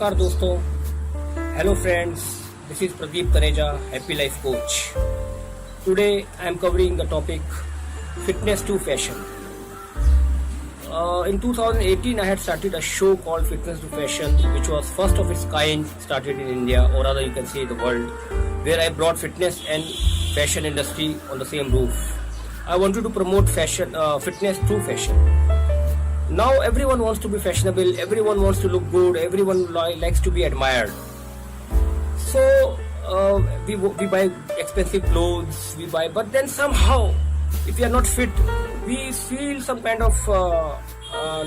नमस्कार दोस्तों, hello friends, this is Pradeep Taneja, Happy Life Coach. Today I am covering the topic Fitness to Fashion. In 2018 I had started a show called Fitness to Fashion, which was first of its kind, started in India, or rather you can say the world, where I brought fitness and fashion industry on the same roof. I wanted to promote fitness through fashion. Now everyone wants to be fashionable, everyone wants to look good, everyone likes to be admired. So we buy expensive clothes, but then somehow if we are not fit, we feel some kind of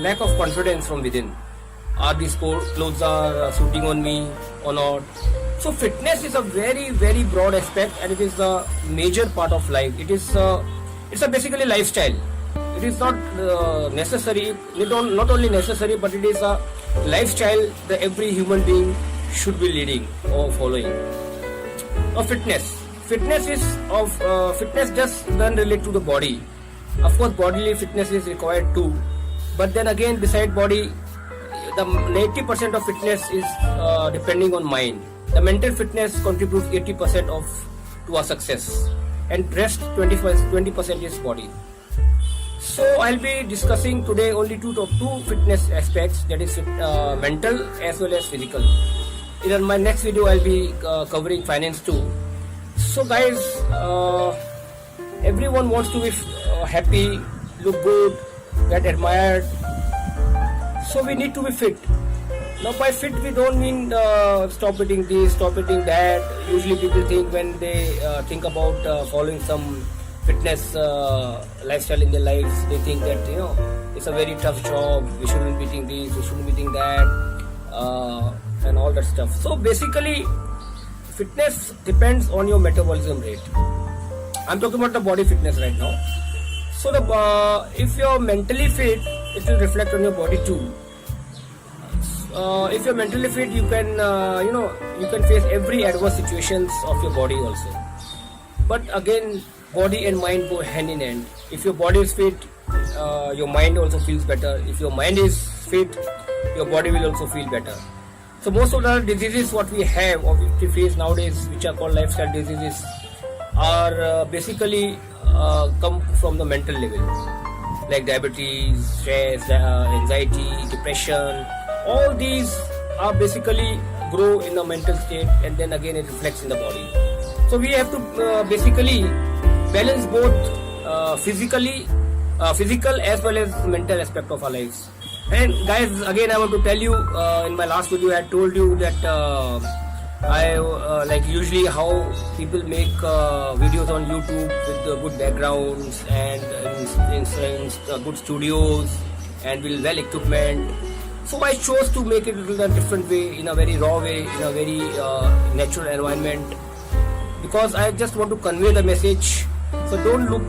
lack of confidence from within. Are these clothes are suiting on me or not? So fitness is a very, very broad aspect, and it is a major part of life. It's a basically lifestyle. It is not necessary, not only necessary, but it is a lifestyle that every human being should be leading or following. Fitness just doesn't relate to the body. Of course, bodily fitness is required too, but then again, beside body, the 90% of fitness is depending on mind. The mental fitness contributes 80% to our success, and rest 20% is body. So I'll be discussing today only two fitness aspects, that is mental as well as physical. In my next video I'll be covering finance too. So guys, everyone wants to be happy, look good, get admired. So we need to be fit. Now by fit we don't mean stop eating this, stop eating that. Usually people think when they think about following some fitness lifestyle in their lives, they think that it's a very tough job, we shouldn't be eating this, we shouldn't be eating that, and all that stuff. So basically fitness depends on your metabolism rate. I'm talking about the body fitness right now. So if you're mentally fit, it will reflect on your body too. If you're mentally fit, you can you can face every adverse situations of your body also. But again, body and mind go hand in hand. If your body is fit, your mind also feels better. If your mind is fit, your body will also feel better. So most of the diseases what we have or we face nowadays, which are called lifestyle diseases, are basically come from the mental level, like diabetes, stress, anxiety, depression. All these are basically grow in the mental state, and then again it reflects in the body. So we have to basically balance both physical as well as mental aspect of our lives. And guys, again I want to tell you, in my last video I had told you that I like usually how people make videos on YouTube with good backgrounds and in good studios and with well equipment. So I chose to make it in a different way, in a very raw way, in a very natural environment, because I just want to convey the message. So don't look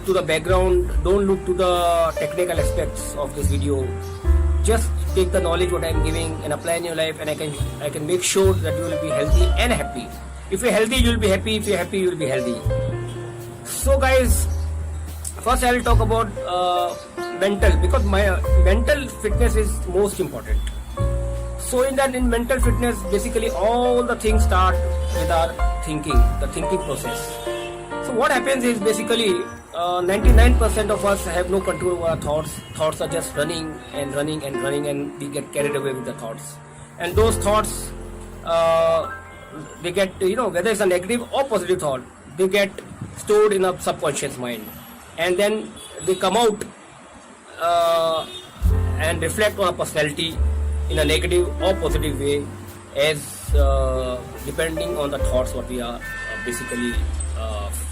to the background, don't look to the technical aspects of this video. Just take the knowledge what I am giving and apply in your life, and I can make sure that you will be healthy and happy. If you're healthy, you will be happy. If you're happy, you will be healthy. So guys, first I will talk about mental, because my mental fitness is most important. So in mental fitness, basically all the things start with our thinking, the thinking process. So what happens is basically 99% of us have no control over our thoughts. Thoughts are just running, and we get carried away with the thoughts. And those thoughts, they get, whether it's a negative or positive thought, they get stored in a subconscious mind. And then they come out and reflect on our personality in a negative or positive way, as depending on the thoughts what we are basically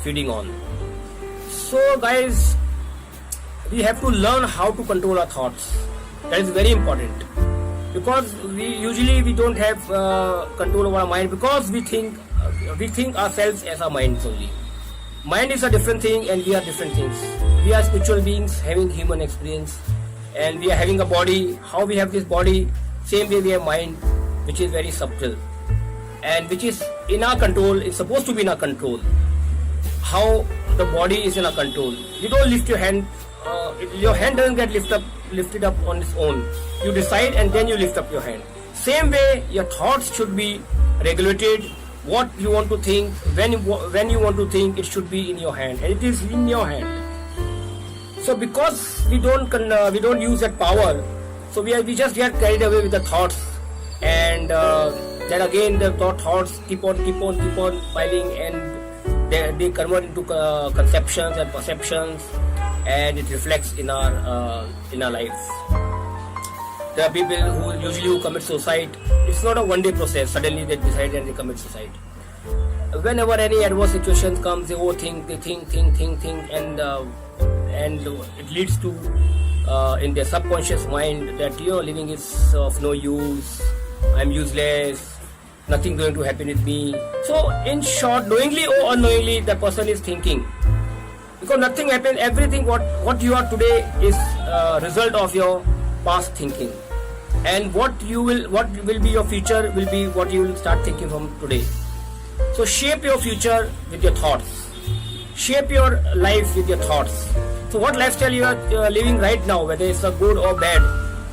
feeding on. So guys, we have to learn how to control our thoughts. That is very important, because we don't have control over our mind, because we think ourselves as our minds only. Mind is a different thing, and we are different things. We are spiritual beings having human experience, and we are having a body. How we have this body, same way we have mind, which is very subtle and which is in our control. It's supposed to be in our control. How the body is in our control. You don't lift your hand. Your hand doesn't get lifted up on its own. You decide and then you lift up your hand. Same way, your thoughts should be regulated. What you want to think, when you want to think, it should be in your hand, and it is in your hand. So because we don't use that power, so we just get carried away with the thoughts, and then again the thoughts keep on piling, and they convert into conceptions and perceptions, and it reflects in our lives. There are people who commit suicide. It's not a one-day process. Suddenly they decide and they commit suicide. Whenever any adverse situation comes, they overthink, they think, and it leads to in their subconscious mind that living is of no use. I'm useless. Nothing going to happen with me. So in short, knowingly or unknowingly, the person is thinking, because nothing happens. Everything what you are today is a result of your past thinking, and what will be your future will be what you will start thinking from today. So shape your future with your thoughts, shape your life with your thoughts. So what lifestyle you are living right now, whether it's a good or bad,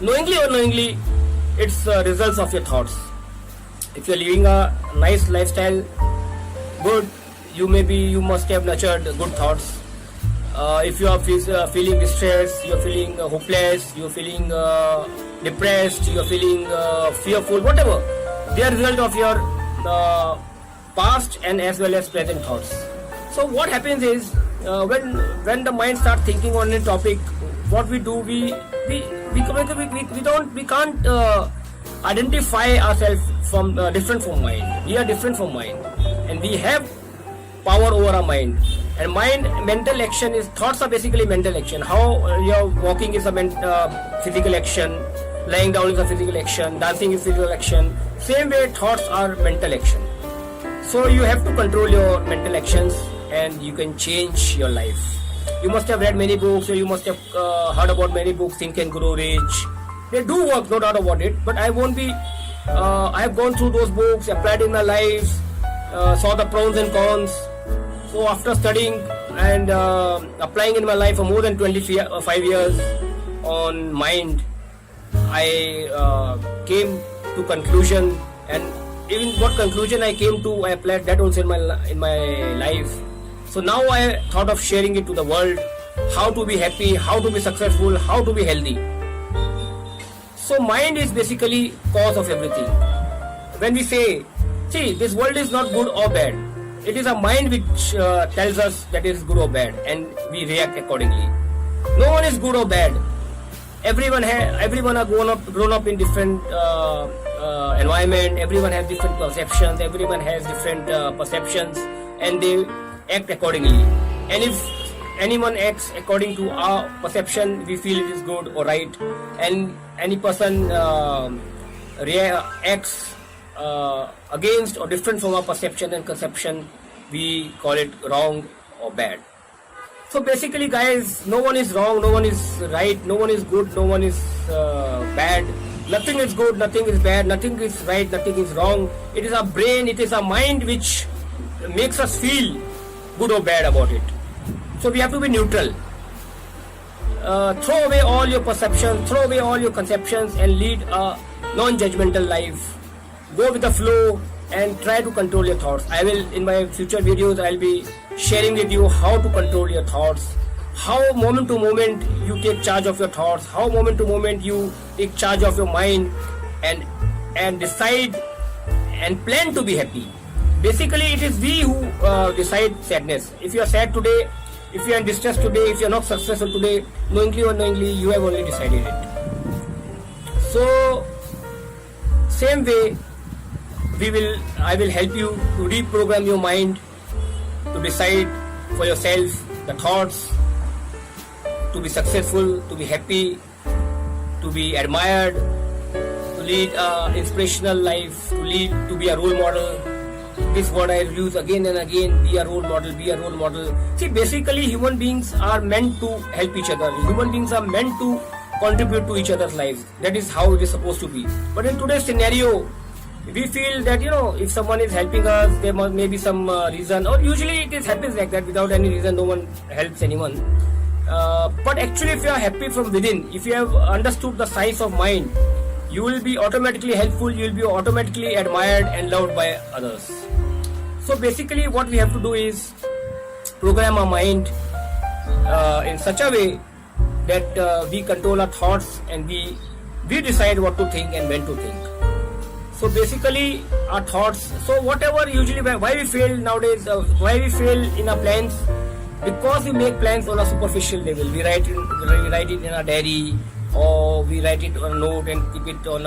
knowingly or unknowingly, it's results of your thoughts. If you're living a nice lifestyle, good, you must have nurtured good thoughts. If you are feeling distressed, you're feeling hopeless, you're feeling depressed, you're feeling fearful, whatever, they are result of your past and as well as present thoughts. So what happens is when the mind starts thinking on a topic, what we do, we can't identify ourselves from different from mind. We are different from mind, and we have power over our mind. And mental action is, thoughts are basically mental action. How you're walking is a physical action, lying down is a physical action, dancing is physical action. Same way, thoughts are mental action. So you have to control your mental actions, and you can change your life. You must have read many books, or you must have heard about many books, Think and Grow Rich. They do work, no doubt about it, but I have gone through those books, applied in my life, saw the pros and cons. So after studying and applying in my life for more than 25 years on mind, I came to conclusion, and even what conclusion I came to, I applied that also in my life. So now I thought of sharing it to the world, how to be happy, how to be successful, how to be healthy. So mind is basically cause of everything. When we say, see, this world is not good or bad, it is a mind which tells us that it is good or bad, and we react accordingly. No one is good or bad. Everyone are grown up in different environment. Everyone has different perceptions. Everyone has different perceptions, and they act accordingly. And if anyone acts according to our perception, we feel it is good or right. And any person acts against or different from our perception and conception, we call it wrong or bad. So basically, guys, no one is wrong, no one is right, no one is good, no one is bad. Nothing is good, nothing is bad, nothing is right, nothing is wrong. It is our brain, it is our mind which makes us feel good or bad about it. So we have to be neutral. Throw away all your perceptions, throw away all your conceptions, and lead a non-judgmental life. Go with the flow and try to control your thoughts. I will, in my future videos, I'll be sharing with you how to control your thoughts, how moment to moment you take charge of your thoughts, how moment to moment you take charge of your mind, and decide and plan to be happy. Basically, it is we who decide sadness. If you are sad today, if you are in distress today, if you are not successful today, knowingly or unknowingly, you have only decided it. So, same way, I will help you to reprogram your mind, to decide for yourself the thoughts, to be successful, to be happy, to be admired, to lead an inspirational life, to be a role model. This word I use again and again, be a role model, be a role model. See, basically human beings are meant to help each other. Human beings are meant to contribute to each other's lives. That is how it is supposed to be. But in today's scenario, we feel that, if someone is helping us, there may be some reason, or usually it happens like that. Without any reason, no one helps anyone. But actually, if you are happy from within, if you have understood the science of mind, you will be automatically helpful, you will be automatically admired and loved by others. So basically what we have to do is program our mind in such a way that we control our thoughts and we decide what to think and when to think. So basically our thoughts, so whatever usually why we fail nowadays, why we fail in our plans, because we make plans on a superficial level. We write it in a diary, or we write it on a note and keep it on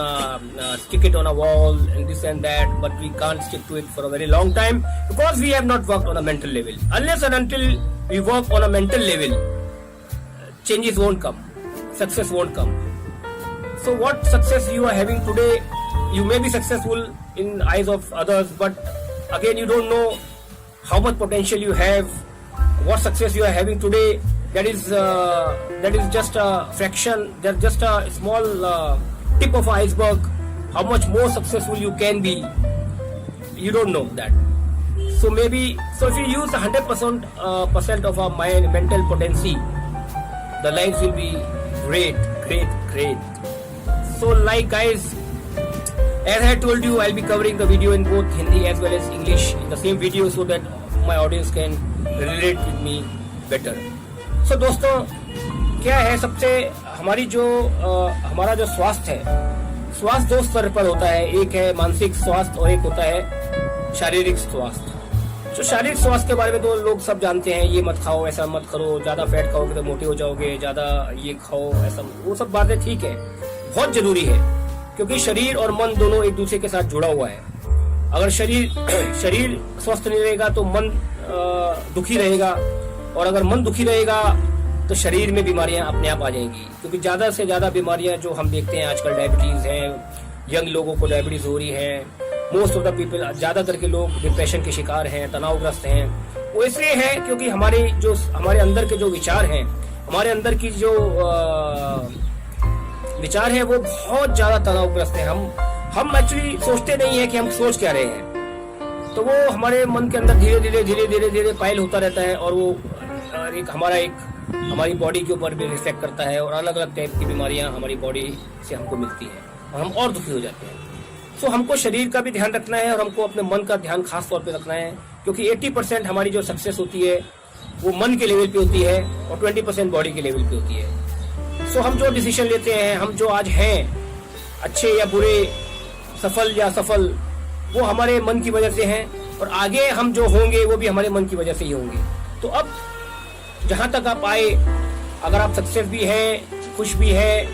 stick it on a wall and this and that, but we can't stick to it for a very long time because we have not worked on a mental level. Unless and until we work on a mental level, changes won't come, success won't come. So what success you are having today, you may be successful in eyes of others, but again you don't know how much potential you have. What success you are having today, that is just a fraction, that's just a small tip of an iceberg. How much more successful you can be, you don't know that. So if you use 100% of our mind, mental potency, the lives will be great. So like guys, as I told you, I'll be covering the video in both Hindi as well as English in the same video so that my audience can relate with me better. So दोस्तों, क्या है सबसे हमारा जो स्वास्थ्य है, स्वास्थ्य दो स्तर पर होता है. एक है मानसिक स्वास्थ्य और एक होता है शारीरिक स्वास्थ्य. तो शारीरिक स्वास्थ्य के बारे में तो लोग सब जानते हैं, ये मत खाओ, ऐसा मत करो, ज्यादा फैट खाओगे तो मोटे हो जाओगे, ज्यादा ये खाओ, ऐसा, वो सब बातें ठीक है, बहुत जरूरी है, क्योंकि शरीर और मन दोनों एक दूसरे के साथ जुड़ा हुआ है. अगर शरीर स्वस्थ नहीं रहेगा तो मन दुखी रहेगा, और अगर मन दुखी रहेगा तो शरीर में बीमारियां अपने आप आ जाएंगी. क्योंकि ज्यादा से ज्यादा बीमारियां जो हम देखते हैं आजकल, डायबिटीज है, यंग लोगों को डायबिटीज हो रही है, मोस्ट ऑफ द पीपल, ज्यादातर के लोग डिप्रेशन के शिकार हैं, तनावग्रस्त हैं. वो इसलिए है क्योंकि हमारे अंदर के जो विचार हैं, हमारे अंदर की जो विचार है वो बहुत ज्यादा तनावग्रस्त है. हम एक्चुअली सोचते नहीं है कि हम सोच क्या रहे हैं, तो वो हमारे मन के अंदर धीरे धीरे पाइल होता रहता है, और वो हमारी बॉडी के ऊपर भी रिफ्लेक्ट करता है, और अलग अलग टाइप की बीमारियां हमारी बॉडी से हमको मिलती हैं और हम और दुखी हो जाते हैं. सो हमको शरीर का भी ध्यान रखना है और हमको अपने मन का ध्यान खास तौर पे रखना है, क्योंकि 80% हमारी जो सक्सेस होती है वो मन के लेवल पे होती है और 20% बॉडी के लेवल पे होती है. सो हम जो डिसीजन लेते हैं, हम जो आज हैं, अच्छे या बुरे, सफल या असफल, वो हमारे मन की वजह से हैं, और आगे हम जो होंगे वो भी हमारे मन की वजह से ही होंगे. तो अब जहां तक आप आए, अगर आप सक्सेस भी हैं, खुश भी है,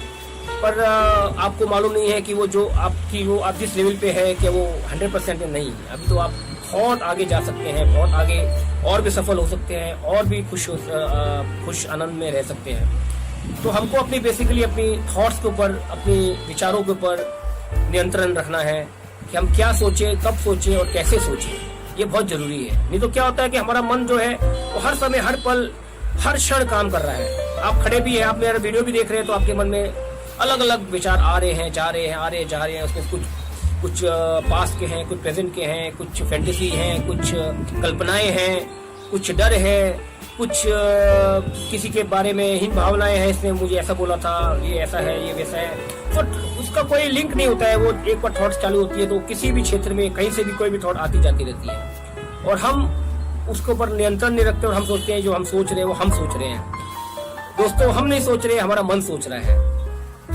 पर आपको मालूम नहीं है कि आप जिस लेवल पे है कि वो 100% नहीं. अभी तो आप बहुत आगे जा सकते हैं, बहुत आगे और भी सफल हो सकते हैं, और भी खुश आनंद में रह सकते हैं. तो हमको बेसिकली अपनी थॉट्स के ऊपर, अपनी विचारों के ऊपर नियंत्रण रखना है कि हम क्या सोचें, कब सोचें और कैसे सोचें. ये बहुत जरूरी है. नहीं तो क्या होता है कि हमारा मन जो है वो हर समय, हर पल, हर क्षण काम कर रहा है. आप खड़े भी हैं, आप मेरा वीडियो भी देख रहे हैं, तो आपके मन में अलग अलग विचार आ रहे हैं, जा रहे हैं, आ रहे हैं, जा रहे हैं. उसमें कुछ पास्ट के हैं, कुछ प्रेजेंट के हैं, कुछ फैंटेसी हैं, कुछ कल्पनाएं हैं, कुछ डर है, कुछ किसी के बारे में हीन भावनाएं हैं, इसने मुझे ऐसा बोला था, ये ऐसा है, ये वैसा है. तो उसका कोई लिंक नहीं होता है. वो एक बार थॉट्स चालू होती है तो किसी भी क्षेत्र में कहीं से भी कोई भी थॉट आती जाती रहती है, और हम उसके ऊपर नियंत्रण नहीं रखते, और हम सोचते हैं जो हम सोच रहे हैं वो हम सोच रहे हैं. दोस्तों, हम नहीं सोच रहे, हमारा मन सोच रहा है.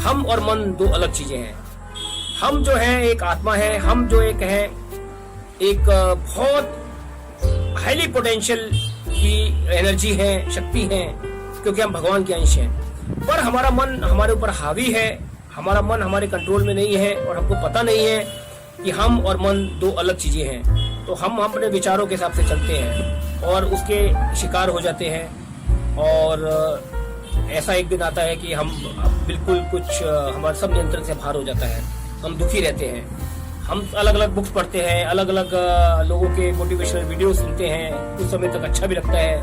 हम और मन दो अलग चीजें हैं. हम जो है एक आत्मा है, हम जो एक बहुत हाईली पोटेंशियल की एनर्जी है, शक्ति है, क्योंकि हम भगवान के अंश हैं. पर हमारा मन हमारे ऊपर हावी है, हमारा मन हमारे कंट्रोल में नहीं है, और हमको पता नहीं है कि हम और मन दो अलग चीजें हैं. तो हम अपने विचारों के हिसाब से चलते हैं और उसके शिकार हो जाते हैं, और ऐसा एक दिन आता है कि हम बिल्कुल हमारा सब नियंत्रण से बाहर हो जाता है. हम दुखी रहते हैं. हम अलग अलग बुक्स पढ़ते हैं, अलग अलग लोगों के मोटिवेशनल वीडियो सुनते हैं, कुछ समय तक अच्छा भी लगता है,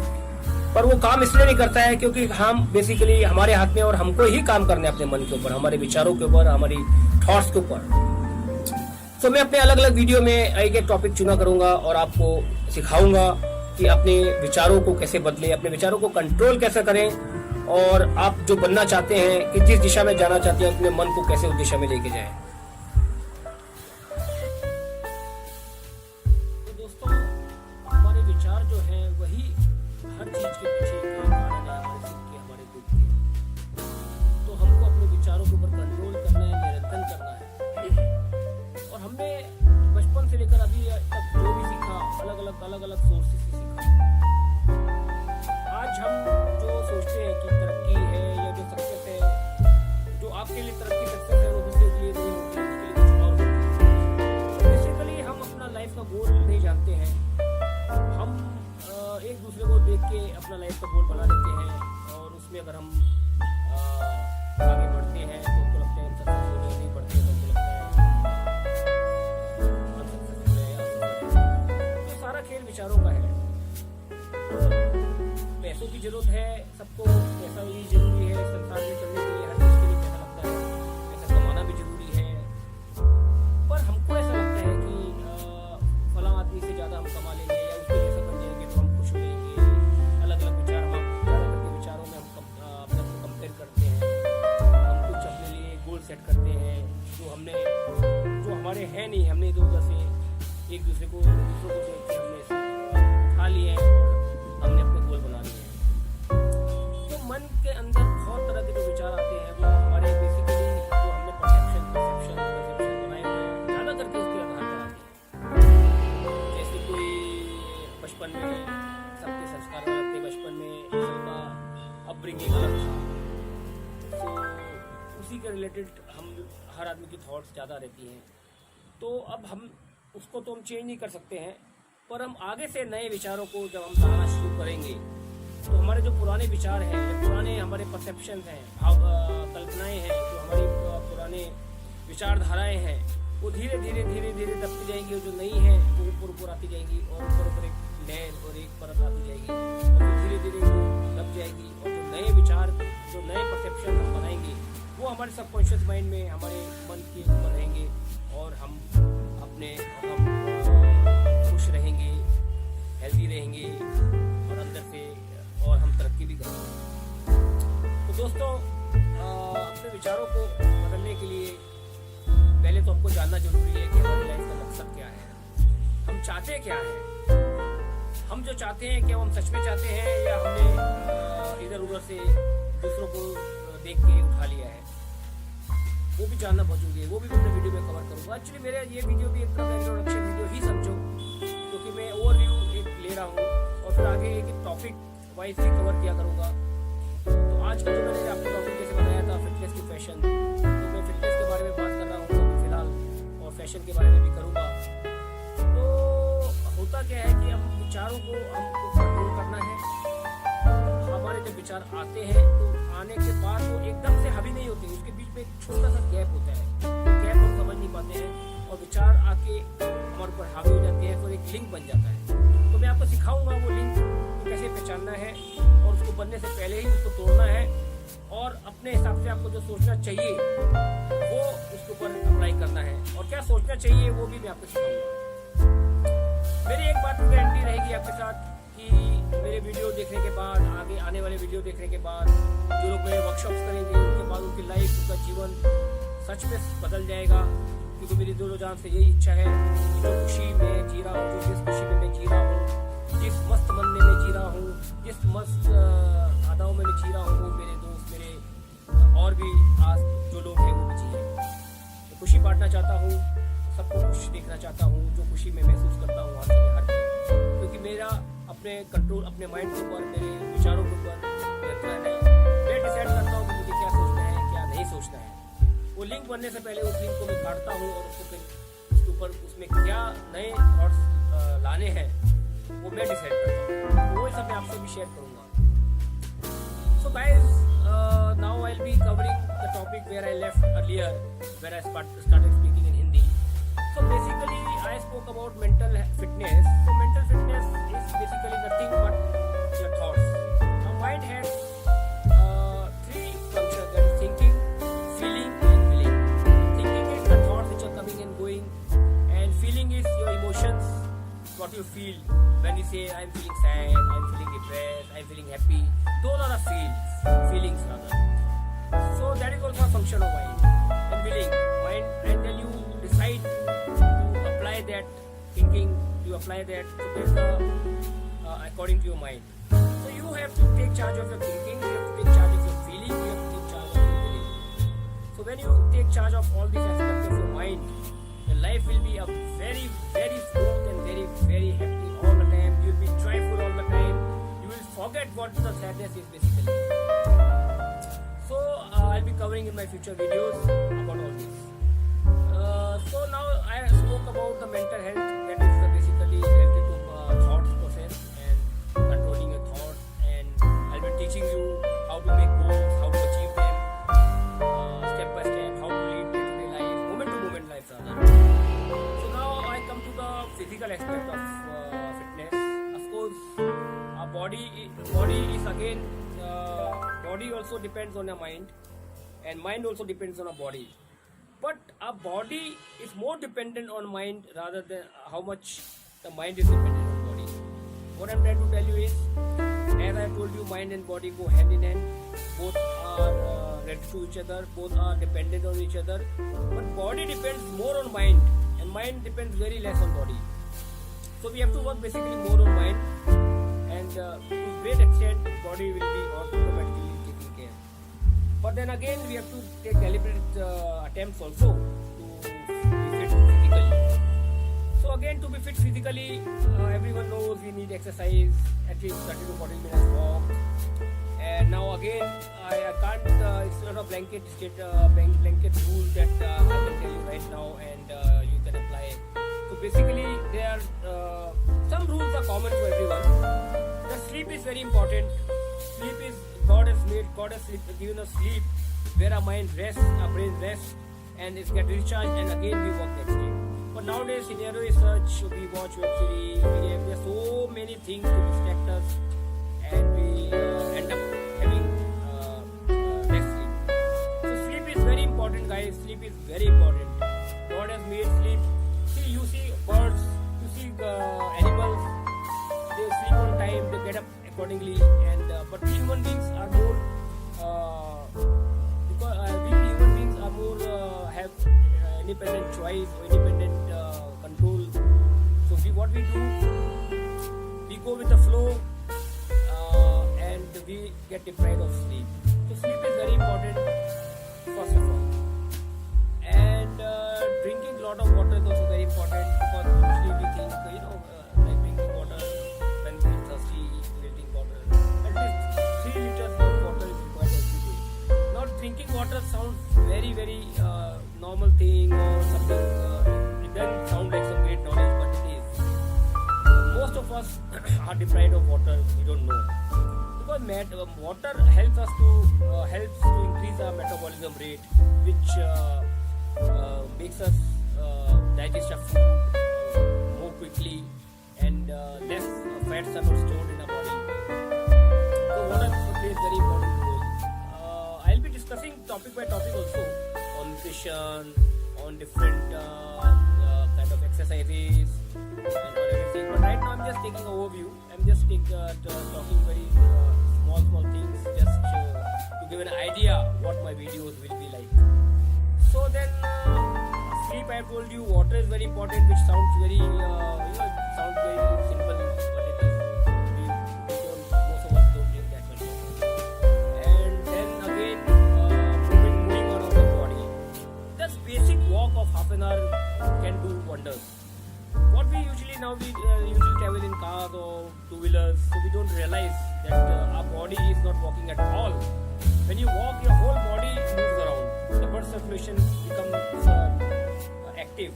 पर वो काम इसलिए नहीं करता है क्योंकि हम बेसिकली हमारे हाथ में, और हमको ही काम करने अपने मन के ऊपर, हमारे विचारों के ऊपर, हमारी थॉट्स के ऊपर. तो मैं अपने अलग अलग वीडियो में एक टॉपिक चुना करूंगा और आपको सिखाऊंगा कि अपने विचारों को कैसे बदलें, अपने विचारों को कंट्रोल कैसे करें, और आप जो बनना चाहते हैं, कि जिस दिशा में जाना चाहते हैं, अपने मन को कैसे उस दिशा में लेके जाएं। तो दोस्तों, हमारे विचार जो हैं वही हर चीज के पीछे के कारण है, हमारे सुख के, हमारे दुख के। तो हमको अपने विचारों के ऊपर कंट्रोल करना है, नियंत्रण करना है। और हमने बचपन से लेकर अभी तक जो भी सीखा, अलग अलग सोर्सेस से सीखा। आज हम जो सोचते हैं कि तरक्की है या जो सक्सेस है, जो आपके लिए तरक्की सक्सेस है, वो दूसरे के लिए नहीं होती, उसके लिए कुछ और होती है। बेसिकली हम अपना लाइफ का गोल नहीं जानते हैं। हम एक दूसरे को देख के अपना लाइफ का गोल बना लेते हैं, और उसमें अगर हम आगे बढ़ते हैं तो हमको लगता है हम सक्सेसफुल हैं, नहीं बढ़ते तो हमको लगता है अनसक्सेसफुल है या असफल। तो सारा खेल विचारों का है। पैसों की जरूरत है सबको, पैसा भी जरूरी है संसार में चलने के लिए, हर चीज के लिए पैसा लगता है, पैसा कमाना भी जरूरी है। पर हमको ऐसा लगता है कि फला आदमी से ज्यादा हम कमा लेंगे या उसके जैसा बन जाएंगे तो हम खुश हो जाएंगे। अलग अलग विचार, हम ज्यादा करके विचारों में हम अपने को कंपेयर करते हैं, हम कुछ अपने लिए गोल सेट करते हैं जो हमारे हैं नहीं, हमने इधर उधर से एक दूसरे को दूसरों को देख के हमने उठा लिए हैं और हमने अपने गोल बना लिए हैं। तो मन के अंदर बहुत तरह के जो विचार आते हैं वो हमारे बेसिकली जो हमने परसेप्शन बनाए हुए हैं, ज़्यादा करके उसके आधार पर आते हैं। जैसे कोई बचपन में सबके संस्कार रहते, बचपन में सबका अपब्रिंगिंग अलग था, तो उसी के रिलेटेड हम हर आदमी की थॉट्स ज़्यादा रहती हैं। तो अब हम उसको तो हम चेंज नहीं कर सकते हैं, पर हम आगे से नए विचारों को जब हम लाना शुरू करेंगे तो हमारे जो पुराने विचार हैं, पुराने हमारे परसेप्शन हैं, कल्पनाएं हैं, जो हमारी पुराने विचारधाराएं हैं, वो धीरे धीरे धीरे धीरे दबती जाएंगी, और जो नई हैं वो ऊपर आती जाएंगी, और ऊपर एक लेयर और एक परत आती जाएगी, और फिर धीरे धीरे वो दब जाएगी। और जो नए विचार, जो नए परसेप्शन हम बनाएंगे वो हमारे सबकॉन्शियस माइंड में, हमारे मन के ऊपर रहेंगे, और हम खुश रहेंगे, हेल्दी रहेंगे, और अंदर से और हम तरक्की भी करेंगे। तो दोस्तों, अपने विचारों को बदलने के लिए पहले तो हमको जानना जरूरी है कि हमारी लाइफ का मकसद क्या है, हम चाहते क्या हैं। हम जो चाहते हैं, क्या हम सच में चाहते हैं या हमने इधर उधर से दूसरों को देख के उठा लिया है, वो भी जानना बहुत जरूरी है। वो भी मैं अपने वीडियो में कवर करूँगा। एक्चुअली मेरा ये वीडियो भी एक तरह का इंट्रोडक्शन वीडियो ही समझो, क्योंकि मैं ओवरव्यू एक ले रहा हूँ और फिर आगे एक टॉपिक वाइज भी कवर किया करूँगा। तो आज का जो मैंने आपको टॉपिक जैसे बताया था, फिटनेस की फैशन, तो मैं फिटनेस के बारे में बात कर रहा हूँ अभी फिलहाल, और फैशन के बारे में भी करूँगा। तो होता क्या है कि हम विचारों को हमको कंट्रोल करना है। हमारे जब विचार आते हैं तो आने के बाद वो एकदम से हावी नहीं होते, उसके बीच में एक छोटा सा गैप होता है, गैप हम समझ नहीं पाते हैं, और विचार आके हमारे ऊपर हावी हो जाते हैं, फिर एक लिंक बन जाता है। तो मैं आपको सिखाऊंगा वो लिंक को कैसे पहचानना है, और उसको बनने से पहले ही उसको तोड़ना है, और अपने हिसाब से आपको जो सोचना चाहिए वो उसके ऊपर अप्लाई करना है। और क्या सोचना चाहिए वो भी मैं आपको सिखाऊंगा। मेरी एक बात गारंटी रहेगी आपके साथ कि मेरे वीडियो देखने के बाद, आगे आने वाले वीडियो देखने के बाद, जो लोग मेरे वर्कशॉप्स करेंगे उनके बाद उनकी लाइफ, उनका जीवन सच में बदल जाएगा। क्योंकि मेरी दिलो जान से यही इच्छा है कि जो खुशी में जी रहा हूँ, जिस खुशी में मैं जी रहा हूँ, जिस मस्त मन में मैं जी रहा हूँ, जिस मस्त अदाओं में मैं जी रहा हूँ, वो मेरे दोस्त, मेरे और भी आज जो लोग हैं वो भी जिए। तो खुशी बांटना चाहता हूँ, सबको खुश देखना चाहता हूँ, जो खुशी में महसूस करता हूँ हर समय हर दिन। क्योंकि मेरा अपने कंट्रोल, अपने माइंड के ऊपर, मेरे विचारों के ऊपर नियंत्रण है। मैं डिसाइड करता हूँ कि मुझे क्या सोचना है, क्या नहीं सोचना है। वो लिंक बनने से पहले उस लिंक को मैं काटता हूँ, और उसको फिर उसके ऊपर उसमें क्या नए थॉट्स लाने हैं वो मैं डिसाइड करता हूँ। वो सब मैं आपसे भी शेयर करूँगा। So guys, now I will be covering the topic where I left earlier, where I started speaking in Hindi. So basically I spoke about mental fitness. So mental fitness is basically nothing but your thoughts. Our mind has three functions, that is thinking, feeling and willing. Thinking is the thoughts which are coming and going, and feeling is your emotions, what you feel when you say I'm feeling sad, I'm feeling depressed, I'm feeling happy. Those are the feelings rather. So that is also a function of mind and feeling. Mind, and then you decide to apply that thinking, you apply that according to your mind. So you have to take charge of your thinking, you have to take charge of your feeling, you have to take charge of your feeling. So when you take charge of all these aspects of your mind, your life will be a very, very smooth and very, very happy all the time. You will be joyful all the time. You will forget what the sadness is basically. So I'll be covering in my future videos about all this. So now I spoke about the mental health, that is basically related to thought process and controlling your thoughts, and I'll be teaching you how to make goals, how to achieve them step by step, how to lead day-to-day life, moment-to-moment life rather. So now I come to the physical aspect of fitness. Of course, our body is again, body also depends on our mind, and mind also depends on our body. But our body is more dependent on mind rather than how much the mind is dependent on body. What I'm trying to tell you is, as I told you, mind and body go hand in hand. Both are related to each other, both are dependent on each other. But body depends more on mind, and mind depends very less on body. So we have to work basically more on mind, and to great extent, body will be automatically taken care. But then again, we have to take deliberate attempts also to be fit physically. So again, to be fit physically, everyone knows we need exercise, at least 30 to 40 minutes walk. And now again, I can't, it's not a blanket rule that I can tell you right now and you can apply. So basically, there are some rules are common to everyone. The sleep is very important. Sleep is, God has given us sleep where our mind rests, our brain rests, and it gets recharged, and again we work next day. But nowadays, scenario is such, we watch web series, we have so many things to distract us, and we end up having less sleep. So sleep is very important, guys. Sleep is very important. God has made sleep. See, you see birds, you see animals, they sleep on time, they get up accordingly, and but we human beings are more have independent choice or independent control. So what we do, we go with the flow, and we get deprived of sleep. So sleep is very important, first of all. And drinking a lot of water is also very important, because usually we think, like drinking water when we are thirsty, drinking water. At least 3 liters of water is required every day. Now drinking water sounds very, very normal thing or something. It doesn't sound like some great knowledge, but it is. Most of us are deprived of water. We don't know, because water helps us to increase our metabolism rate, which makes us digest our food more quickly, and less fats are not stored in our body. So water plays very important role. I'll be discussing topic by topic also on nutrition, on different kind of exercises, and on everything. But right now I'm just taking an overview. I'm just talking very small things, just to give an idea what my videos will be like. So then, sleep, I told you, water is very important, which sounds very, sounds very simple, but it is. Most of us don't drink that much water. And then again, moving around the body. Just basic walk of half an hour can do wonders. What we usually travel in cars or two-wheelers, so we don't realize that our body is not walking at all. When you walk, your whole body moves around. The blood circulation becomes active.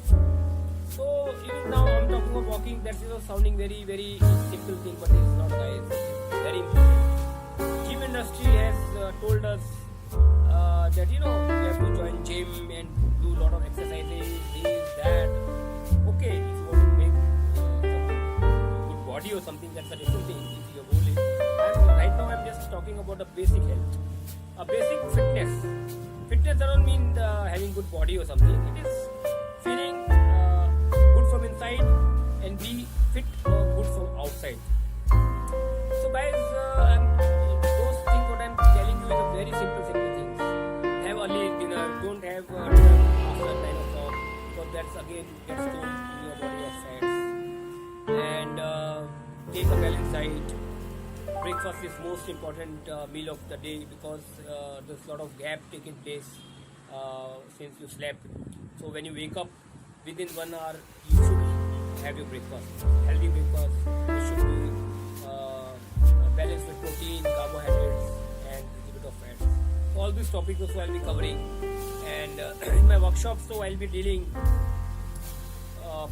So even now I'm talking about walking. That is sounding very, very simple thing, but it's not, guys. It's very important. Gym industry has told us that we have to join gym and do a lot of exercises, this, that. Okay, if you want to make good body or something, that's a different thing. If your goal is, right now I'm just talking about the basic health, a basic fitness. Fitness doesn't mean having good body or something. It is feeling good from inside and be fit outside. So guys, those things what I'm telling you is a very simple things. Have early dinner. Don't have dinner after 9 o'clock because that's again gets stored in your body as fats. And take a balanced diet. Breakfast is most important meal of the day because there's a lot of gap taking place since you slept. So when you wake up within 1 hour, you should have your breakfast. Healthy breakfast. It should be balanced with protein, carbohydrates, and a little bit of fats. So all these topics also I'll be covering. And in my workshop, so I'll be dealing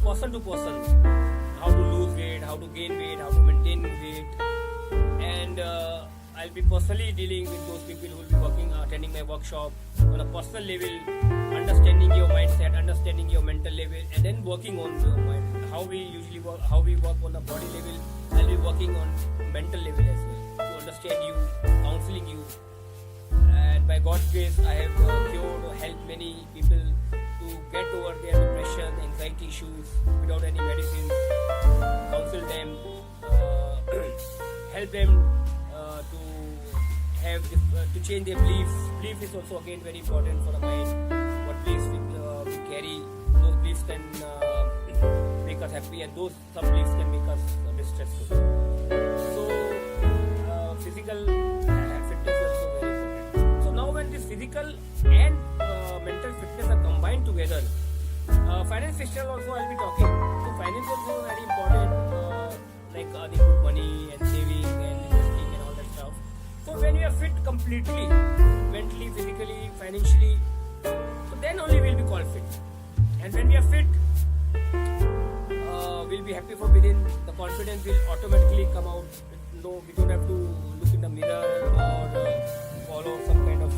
person to person, how to lose weight, how to gain weight, how to maintain weight, and I'll be personally dealing with those people who will be working, attending my workshop on a personal level, understanding your mindset, understanding your mental level, and then working on your mind. How we usually work, how we work on the body level, I'll be working on mental level as well to understand you, counseling you, and by God's grace, I have cured or helped many people to get over their depression, anxiety issues without any medicines, counsel them, help them to have to change their beliefs. Belief is also again very important for the mind. What beliefs we carry, those beliefs can make us happy, and those some beliefs can make us a bit stressful. So physical fitness is also very important. So now when this physical and mental fitness are combined together, financial system also I'll be talking. So finance also very important, like earning good money and saving and investing and all that stuff. So when you are fit completely, mentally, physically, financially, so then only we'll be called fit. And when we are fit, we'll be happy from within. The confidence will automatically come out. No, we don't have to look in the mirror or follow some kind of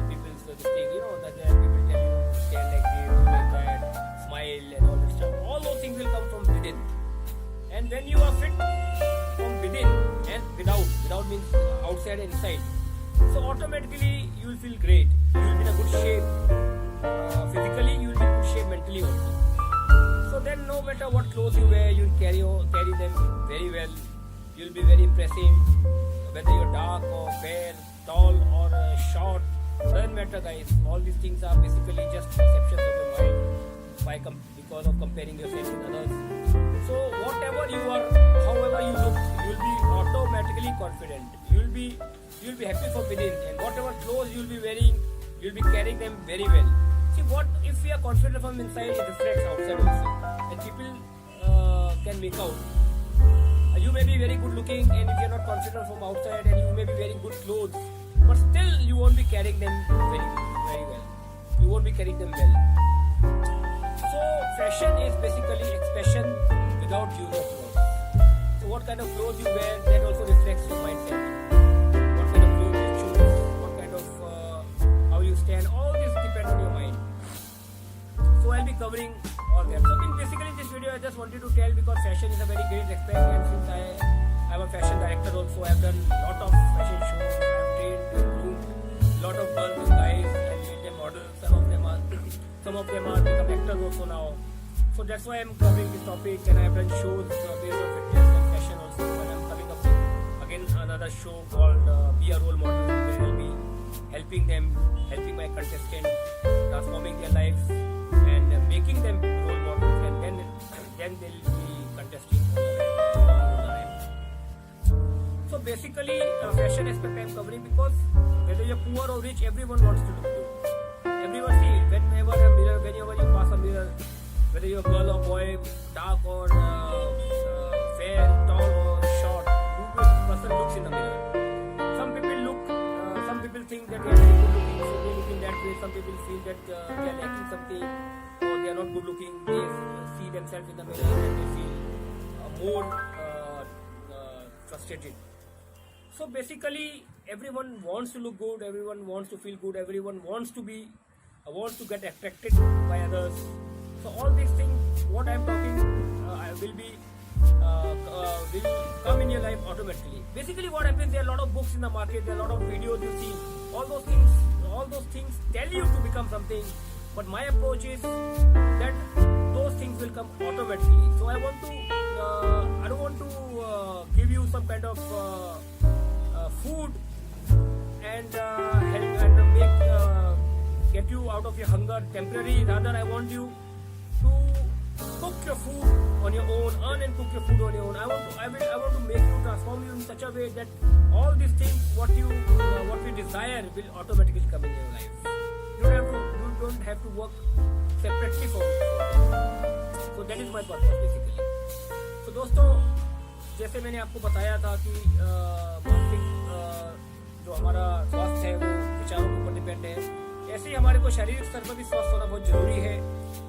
people's thing. You know that people tell you stand like this, like that, smile and all that stuff. All those things will come from within. And when you are fit from within and without means outside and inside, so automatically you will feel great. You will be in a good shape. Physically, you will be in good shape mentally also. So then no matter what clothes you wear, you will carry them very well. You will be very impressive. Whether you're dark or fair, tall or short, doesn't matter guys. All these things are basically just perceptions of your mind because of comparing yourself with others. So whatever you are, however you look, you will be automatically confident. You will be happy from within, and whatever clothes you will be wearing, you will be carrying them very well. See, what if we are confident from inside, it reflects outside also, and people can make out. You may be very good looking, and if you are not confident from outside, and you may be wearing good clothes, but still you won't be carrying them very well. You won't be carrying them well. So fashion is basically expression without use of words. So what kind of clothes you wear, that also reflects your mindset. What kind of clothes you choose, what kind of how you stand, all this depends on your mind. So I'll be covering all that. So basically in this video I just wanted to tell, because fashion is a very great aspect, and since I'm a fashion director also, I've done lot of fashion shows, I've trained and groomed lot of girls and guys and made them models. Some of them are become actors also now. So that's why I'm covering this topic, and I've done shows based on fitness and fashion also, and I'm coming up with again another show called Be a Role Model, where I'll be helping my contestants, transforming their lives and making them role models, and then they'll be contesting all the time. So basically fashion aspect I'm covering, because whether you're poor or rich, everyone wants to look good. Everyone see it. Whenever you pass a mirror, whether you're a girl or boy, dark or fair, tall or short, who person looks in the mirror. Some people think that they are very good looking, so they look in that way. Some people feel that they are lacking something, or they are not good looking. They see themselves in the mirror and they feel more frustrated. So basically, everyone wants to look good, everyone wants to feel good, everyone wants to get attracted by others. So all these things, what I am talking, will come in your life automatically. Basically, what happens? There are a lot of books in the market, there are a lot of videos you see. All those things tell you to become something. But my approach is that those things will come automatically. So I don't want to give you some kind of food and get you out of your hunger temporary. Rather, I want you to cook your food on your own, earn and cook your food on your own. I want to make you, transform you in such a way that all these things what we desire will automatically come in your life. You don't have to work separately for it. So that is my purpose basically. So दोस्तों, जैसे मैंने आपको बताया था कि मानसिक जो हमारा स्वास्थ्य है वो विचारों के ऊपर डिपेंड है, ऐसे ही हमारे को शारीरिक स्तर पर भी स्वस्थ होना बहुत जरूरी है.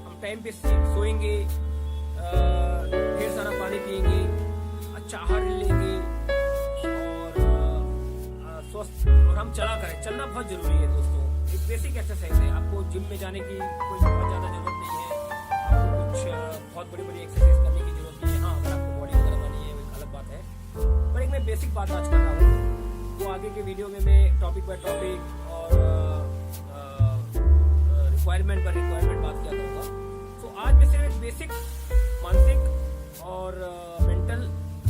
हम टाइम पे सोएंगे, ढेर सारा पानी पिएंगे, अच्छा आहार लेंगे और स्वस्थ, और हम चलना बहुत जरूरी है दोस्तों. एक बेसिक एक्सरसाइज है. आपको जिम में जाने की कोई बहुत ज़्यादा जरूरत नहीं है, आपको कुछ बहुत बड़ी एक्सरसाइज करने की जरूरत नहीं है. हाँ, अगर आपको बॉडी वगैरह बनानी है वो अलग बात है, पर एक मैं बेसिक बात आज कर रहा हूँ. तो आगे के वीडियो में मैं टॉपिक बाय टॉपिक और रिक्वायरमेंट बात किया करूँगा. तो आज मैं सिर्फ एक बेसिक मानसिक और मेंटल,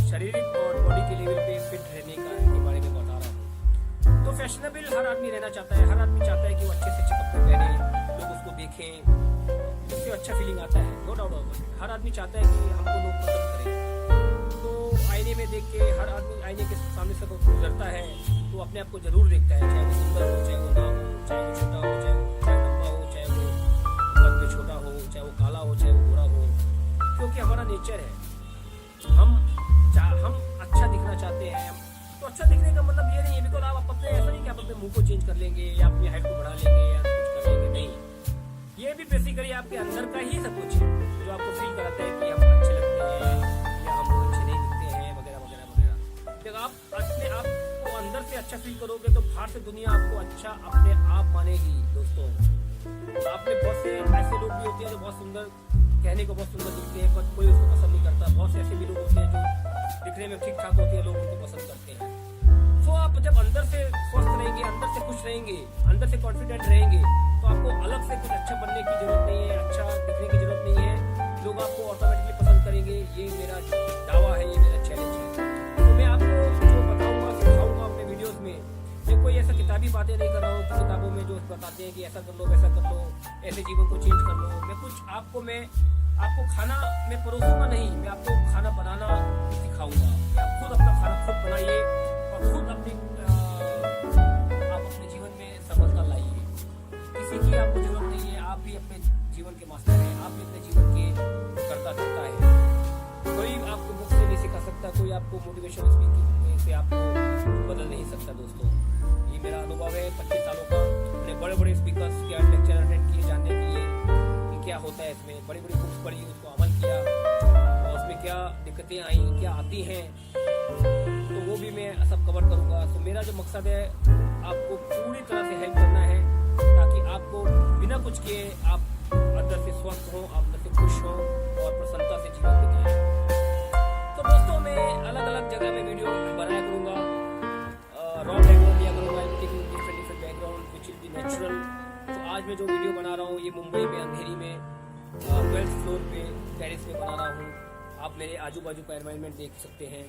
शारीरिक और बॉडी के लेवल पे फिट रहने के बारे में बता रहा हूँ. तो फैशनेबल हर आदमी रहना चाहता है. हर आदमी चाहता है कि वो अच्छे से अच्छे कपड़े पहने, लोग उसको देखें, उससे अच्छा फीलिंग आता है. No doubt about it. हर आदमी चाहता है कि हमको लोग पसंद करें. तो आईने में देख के हर आदमी आईने के सामने से गुजरता है तो अपने आप को जरूर देखता है, चाहे वो सुंदर हो, चाहे वो ना हो, चाहे वो छोटा हो, चाहे वो लंबा हो, चाहे वो कद में छोटा हो, चाहे वो काला हो, चाहे वो गोरा हो. क्योंकि हमारा नेचर है, हम अच्छा दिखना चाहते हैं. तो अच्छा दिखने का मतलब ये नहीं है बिकॉज आप अपने ऐसा नहीं कि आप अपने मुंह को चेंज कर लेंगे या अपनी हाइट को बढ़ा लेंगे या कुछ कर लेंगे. नहीं, ये भी बेसिकली आपके अंदर का ही सब कुछ है जो आपको फील कराता है कि हम अच्छे लगते हैं या हम अच्छे नहीं दिखते हैं वगैरह वगैरह वगैरह. जब आप अपने आप को अंदर से अच्छा फील करोगे तो बाहर से दुनिया आपको अच्छा अपने आप मानेगी दोस्तों. आपने बहुत से ऐसे लोग भी होते हैं जो बहुत सुंदर, कहने को बहुत सुंदर दिखते हैं पर कोई उसको पसंद नहीं करता. बहुत से ऐसे भी लोग होते हैं जो दिखने में ठीक ठाक होते हैं, लोग उनको पसंद करते हैं. तो आप जब अंदर से स्वस्थ रहेंगे, अंदर से खुश रहेंगे, अंदर से कॉन्फिडेंट रहेंगे तो आपको अलग से कुछ अच्छा बनने की जरूरत नहीं है, अच्छा दिखने की जरूरत नहीं है. लोग आपको ऑटोमेटिकली पसंद करेंगे. ये मेरा दावा है, ये मेरा चैलेंज है. तो मैं आपको जो बताऊंगा, सिखाऊंगा अपने वीडियोस में, मैं कोई ऐसा किताबी बातें नहीं कर रहा हूँ कि किताबों में जो बताते हैं कि ऐसा कर लो, वैसा कर लो, ऐसे जीवन को चेंज कर लो. मैं कुछ आपको खाना मैं परोसूंगा नहीं, मैं आपको खाना बनाना सिखाऊंगा. आप खुद अपना खाना खुद बनाइए और खुद आप अपने जीवन में सफलता लाइए. किसी की आपको जरूरत नहीं है, आप भी अपने जीवन के मास्टर हैं, आप भी अपने जीवन के करता है. कोई आपको बुक से नहीं सिखा सकता, कोई आपको मोटिवेशन स्पीकिंग से आपको बदल नहीं सकता दोस्तों. ये मेरा अनुभव है 25 सालों का. अपने बड़े बड़े स्पीकर्स के लेक्चर अटेंड किए जानने के लिए कि क्या होता है इसमें. बड़ी बड़ी बुक्स पढ़ी, उसको अमल किया और उसमें क्या दिक्कतें आई, क्या आती हैं, तो वो भी मैं सब कवर करूँगा. तो मेरा जो मकसद है आपको पूरी तरह से हेल्प करना है ताकि आपको बिना कुछ किए आप अंदर से स्वस्थ हो, आप अंदर से खुश हो और प्रसन्नता से जीवन बिताएं. तो दोस्तों, मैं अलग अलग जगह में वीडियो बनाया करूँगा. रॉ बैकग्राउंड लिया करूँगा, different background which will be natural. तो आज मैं जो वीडियो बना रहा हूँ ये मुंबई में अंधेरी में 12th फ्लोर पे टेरेस में बना रहा हूँ. आप मेरे आजू बाजू का एनवायरनमेंट देख सकते हैं.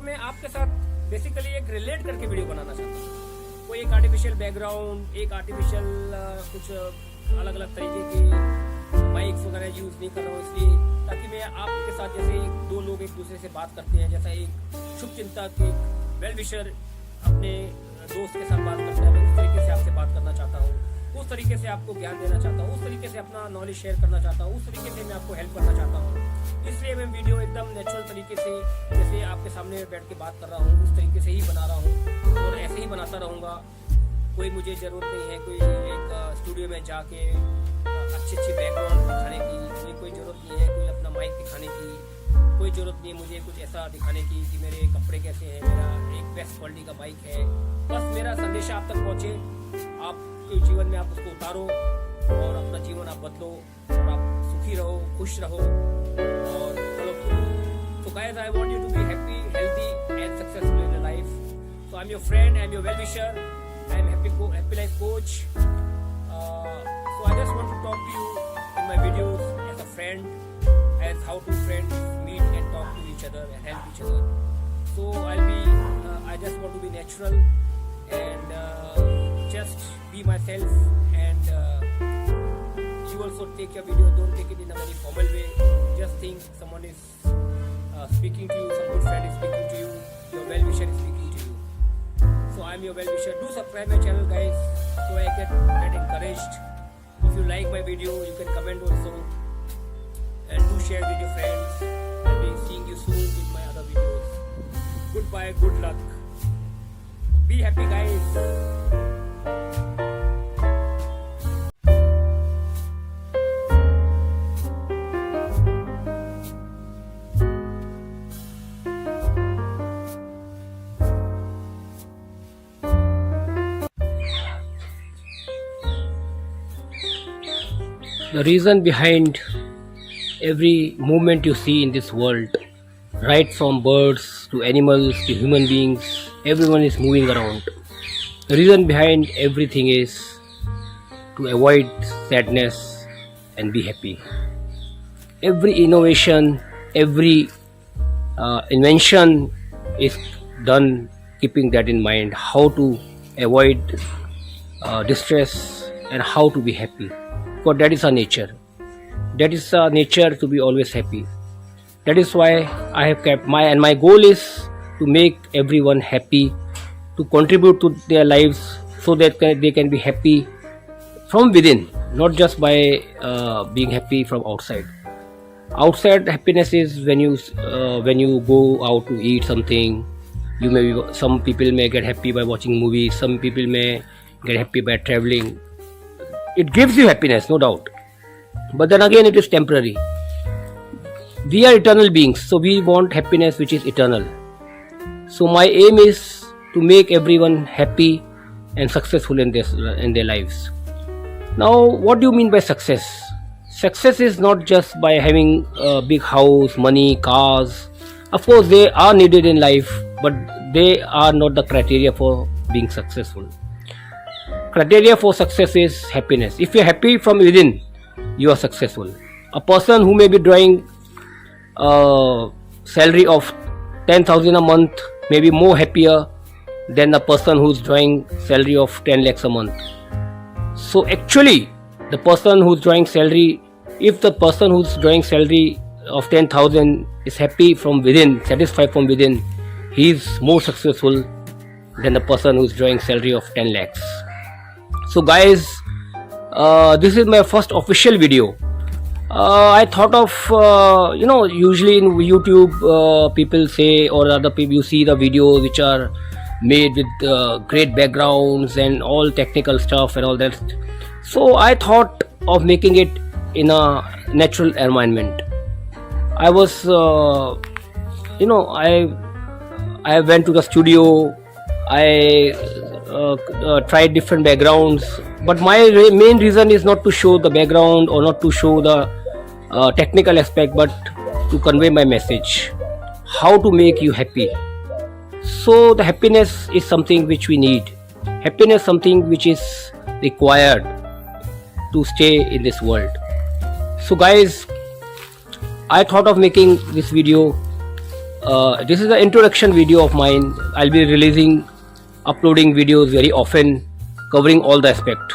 मैं आपके साथ बेसिकली एक रिलेट करके वीडियो बनाना चाहता हूँ. कोई एक आर्टिफिशियल बैकग्राउंड, एक आर्टिफिशियल कुछ अलग अलग तरीके के माइक्स वगैरह यूज नहीं कर रहा हूँ इसलिए ताकि मैं आपके साथ जैसे दो लोग एक दूसरे से बात करते हैं, जैसा एक शुभ चिंतक, एक वेल विशर अपने दोस्त के साथ बात करता है, मैं उस तरीके से आपसे बात करना चाहता हूँ. उस तरीके से आपको ज्ञान देना चाहता हूँ, उस तरीके से अपना नॉलेज शेयर करना चाहता हूँ, उस तरीके से मैं आपको हेल्प करना चाहता हूँ. इसलिए मैं वीडियो एकदम नेचुरल तरीके से जैसे आपके सामने बैठ के बात कर रहा हूँ उस तरीके से ही बना रहा हूँ और ऐसे ही बनाता रहूँगा. कोई मुझे ज़रूरत नहीं है कोई एक स्टूडियो में जाके अच्छी बैकग्राउंड दिखाने की, कोई ज़रूरत नहीं है कोई अपना माइक दिखाने की, कोई ज़रूरत नहीं है मुझे कुछ ऐसा दिखाने की कि मेरे कपड़े कैसे हैं, मेरा एक बेस्ट क्वालिटी का माइक है. बस मेरा संदेश आप तक पहुँचे, आपके जीवन में आप उसको उतारो और अपना जीवन आप बदलो और आप सुखी रहो, खुश रहो और guys, I want you to be happy, healthy and successful in your life. So I'm your friend, I'm your well-wisher, I'm happy life coach. So I just want to talk to you in my videos as a friend, as how two friends meet and talk to each other and help each other. So I just want to be natural and just be myself, and you also take your video, don't take it in a very formal way. Just think someone is speaking to you, some good friend is speaking to you, your well-wisher is speaking to you. So I'm your well-wisher. Do subscribe my channel, guys, so I get encouraged. If you like my video, you can comment also, and do share with your friends. I'll be seeing you soon with my other videos. Goodbye, good luck. Be happy, guys. The reason behind every movement you see in this world, right from birds to animals to human beings, everyone is moving around. The reason behind everything is to avoid sadness and be happy. Every innovation, every invention is done keeping that in mind, how to avoid distress and how to be happy. Because that is our nature. That is our nature, to be always happy. That is why I have kept my goal is to make everyone happy, to contribute to their lives so that they can be happy from within, not just by being happy from outside. Outside happiness is when you go out to eat something. Some people may get happy by watching movies. Some people may get happy by traveling. It gives you happiness, no doubt. But then again, it is temporary. We are eternal beings, so we want happiness which is eternal. So my aim is to make everyone happy and successful in their lives. Now, what do you mean by success? Success is not just by having a big house, money, cars. Of course, they are needed in life, but they are not the criteria for being successful. Criteria for success is happiness. If you are happy from within, you are successful. A person who may be drawing a salary of 10,000 a month may be more happier than the person who is drawing salary of 10 lakhs a month. So actually, the person who is drawing salary, if the person who is drawing salary of 10,000 is happy from within, satisfied from within, he is more successful than the person who is drawing salary of 10 lakhs. So guys, this is my first official video. I thought of, usually in YouTube people say, or other people, you see the videos which are made with great backgrounds and all technical stuff and all that. So I thought of making it in a natural environment. I was, I went to the studio, I tried different backgrounds, but my main reason is not to show the background or not to show the technical aspect, but to convey my message, how to make you happy. So the happiness is something which we need. Happiness is something which is required to stay in this world. So guys, I thought of making this video. This is the introduction video of mine. I'll be uploading videos very often, covering all the aspect.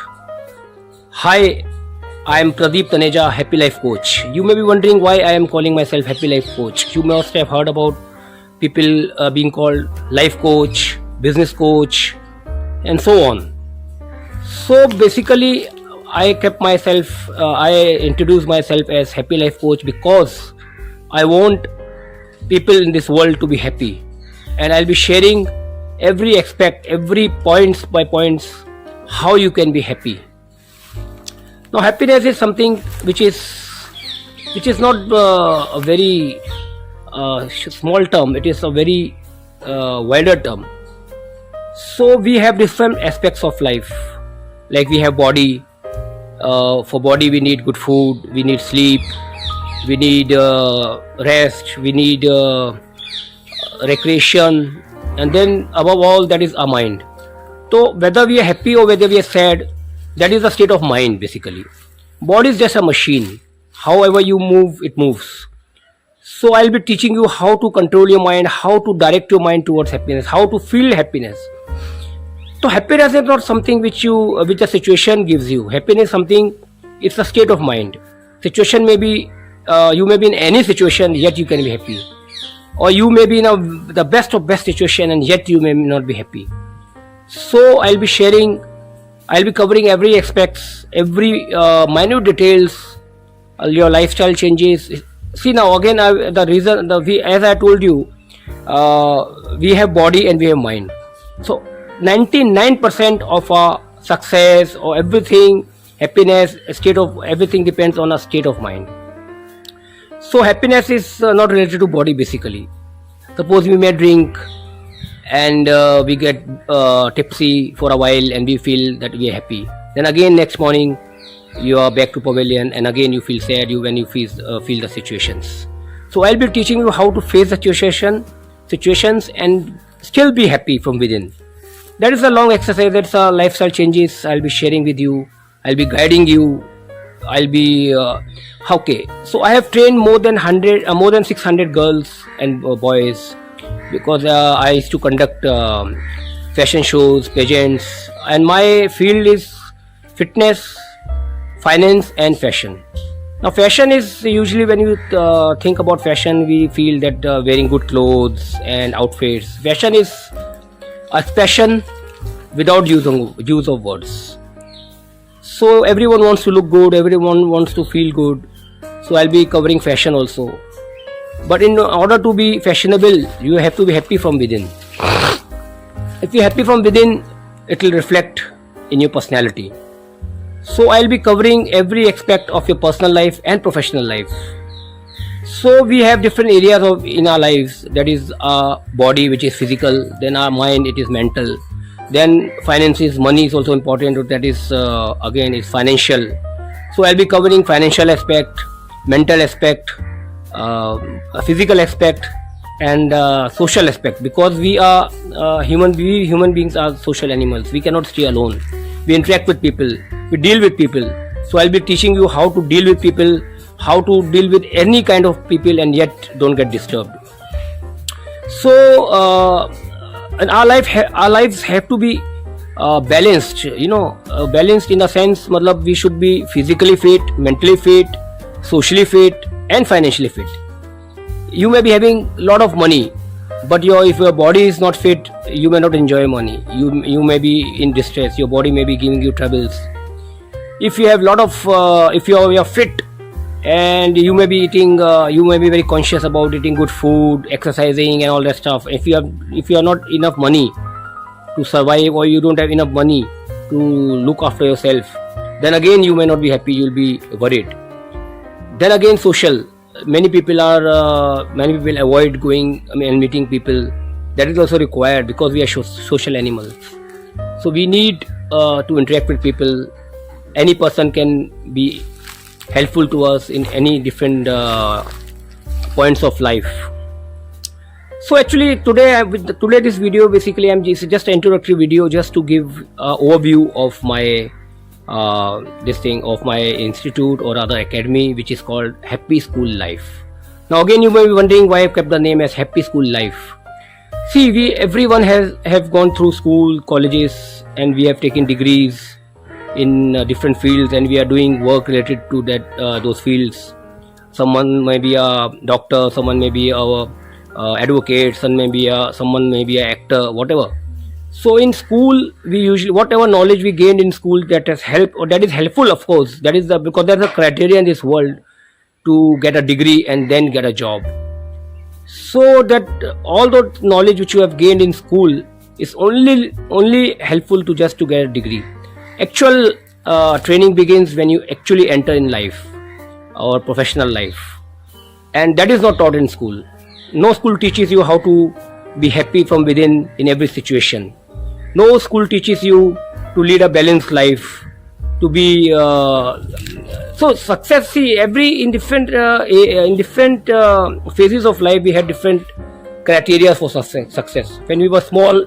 Hi, I am Pradeep Taneja, Happy Life Coach. You may be wondering why I am calling myself Happy Life Coach. You must have heard about people being called life coach, business coach, and so on. So basically, I introduced myself as Happy Life Coach because I want people in this world to be happy, and I'll be sharing every aspect, every points by points, how you can be happy. Now, happiness is something which is not a very small term. It is a very wider term. So we have different aspects of life. Like we have body. For body we need good food, we need sleep, we need rest, we need recreation, and then above all, that is our mind. So whether we are happy or whether we are sad, that is the state of mind basically. Body is just a machine. However you move, it moves. So I'll be teaching you how to control your mind, how to direct your mind towards happiness, how to feel happiness. So happiness is not something which a situation gives you. Happiness is something, it's a state of mind. Situation may be, you may be in any situation yet you can be happy, or you may be in the best of best situation and yet you may not be happy. So I'll be covering every aspects, every minute details, your lifestyle changes. See now again, as I told you, we have body and we have mind. So 99% of our success or everything, happiness, state of everything depends on a state of mind. So happiness is not related to body basically. Suppose we may drink and we get tipsy for a while and we feel that we are happy. Then again next morning you are back to pavilion and again you feel sad when you feel the situations. So I'll be teaching you how to face the situations and still be happy from within. That is a long exercise. That's a lifestyle changes I'll be sharing with you. I'll be guiding you. I'll be okay. So I have trained more than 600 girls and boys, because I used to conduct fashion shows, pageants, and my field is fitness, finance, and fashion. Now, fashion is usually, when you think about fashion, we feel that wearing good clothes and outfits. Fashion is expression without use of words. So everyone wants to look good, everyone wants to feel good. So I'll be covering fashion also. But in order to be fashionable, you have to be happy from within. If you're happy from within, it will reflect in your personality. So I'll be covering every aspect of your personal life and professional life. So we have different areas in our lives. That is our body, which is physical. Then our mind, it is mental. Then finances, money is also important. That is again is financial. So I'll be covering financial aspect, mental aspect, physical aspect, and social aspect. Because we human beings are social animals. We cannot stay alone. We interact with people. We deal with people. So I'll be teaching you how to deal with people, how to deal with any kind of people and yet don't get disturbed. So and our lives have to be balanced. Balanced in the sense, matlab, we should be physically fit, mentally fit, socially fit, and financially fit. You may be having a lot of money, but if your body is not fit, you may not enjoy money. You may be in distress. Your body may be giving you troubles. If you have if you are fit and you may be eating, you may be very conscious about eating good food, exercising, and all that stuff. If you are not enough money to survive, or you don't have enough money to look after yourself, then again you may not be happy. You'll be worried. Then again, social. Many people avoid going and meeting people. That is also required because we are social animals. So we need to interact with people. Any person can be helpful to us in any different points of life. So actually today this video, basically just an introductory video, just to give overview of my of my institute or other academy, which is called Happy School Life. Now again, you may be wondering why I've kept the name as Happy School Life. See, everyone have gone through school, colleges, and we have taken degrees in different fields, and we are doing work related to those fields. Someone may be a doctor, someone may be a advocate, someone may be an actor, whatever. So in school, we usually, whatever knowledge we gained in school, that has helped, or that is helpful, of course. That is because there's a criteria in this world to get a degree and then get a job. So that all the knowledge which you have gained in school is only helpful to get a degree. Actual training begins when you actually enter in life or professional life, and that is not taught in school. No school teaches you how to be happy from within in every situation. No school teaches you to lead a balanced life, to be so success. See, every in different phases of life, we had different criteria for success. When we were small,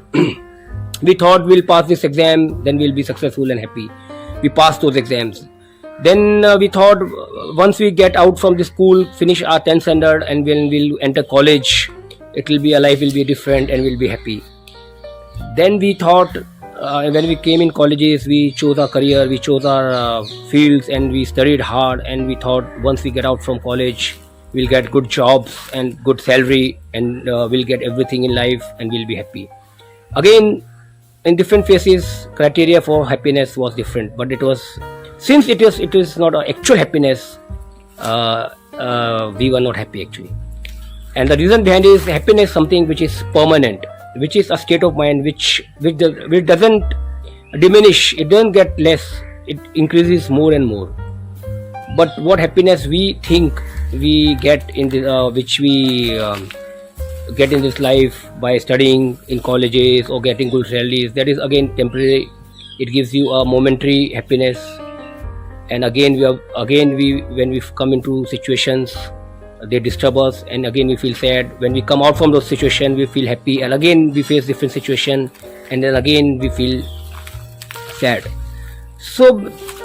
we thought we'll pass this exam, then we'll be successful and happy. We passed those exams. Then we thought once we get out from the school, finish our 10th standard, and when we'll enter college, life will be different and we'll be happy. Then we thought when we came in colleges, we chose our career, we chose our fields, and we studied hard, and we thought once we get out from college, we'll get good jobs and good salary, and we'll get everything in life and we'll be happy. Again, in different phases, criteria for happiness was different, but it is not an actual happiness, we were not happy actually. And the reason behind it is happiness, something which is permanent, which is a state of mind which doesn't diminish, it doesn't get less, it increases more and more. But what happiness we think we get in the which we get in this life by studying in colleges or getting good salaries, that is again temporary. It gives you a momentary happiness, and again when we come into situations, they disturb us, and again we feel sad. When we come out from those situations, we feel happy, and again we face different situation, and then again we feel sad. So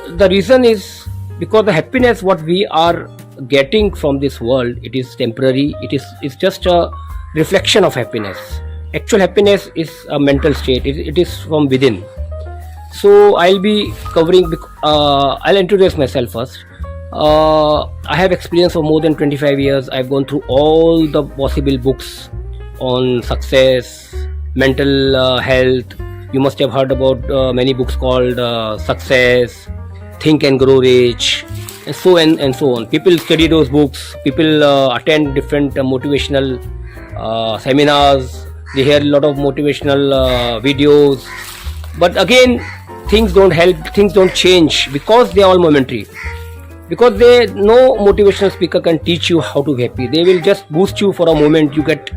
the reason is because the happiness what we are getting from this world, it is temporary. It's just a reflection of happiness. Actual happiness is a mental state. It is from within. So I'll be covering. I'll introduce myself first. I have experience for more than 25 years. I've gone through all the possible books on success, mental health. You must have heard about many books called Success, Think and Grow Rich, and so on. People study those books. People attend different motivational seminars. They hear a lot of motivational videos. But again, things don't help. Things don't change because they are all momentary. Because no motivational speaker can teach you how to be happy. They will just boost you for a moment. You get,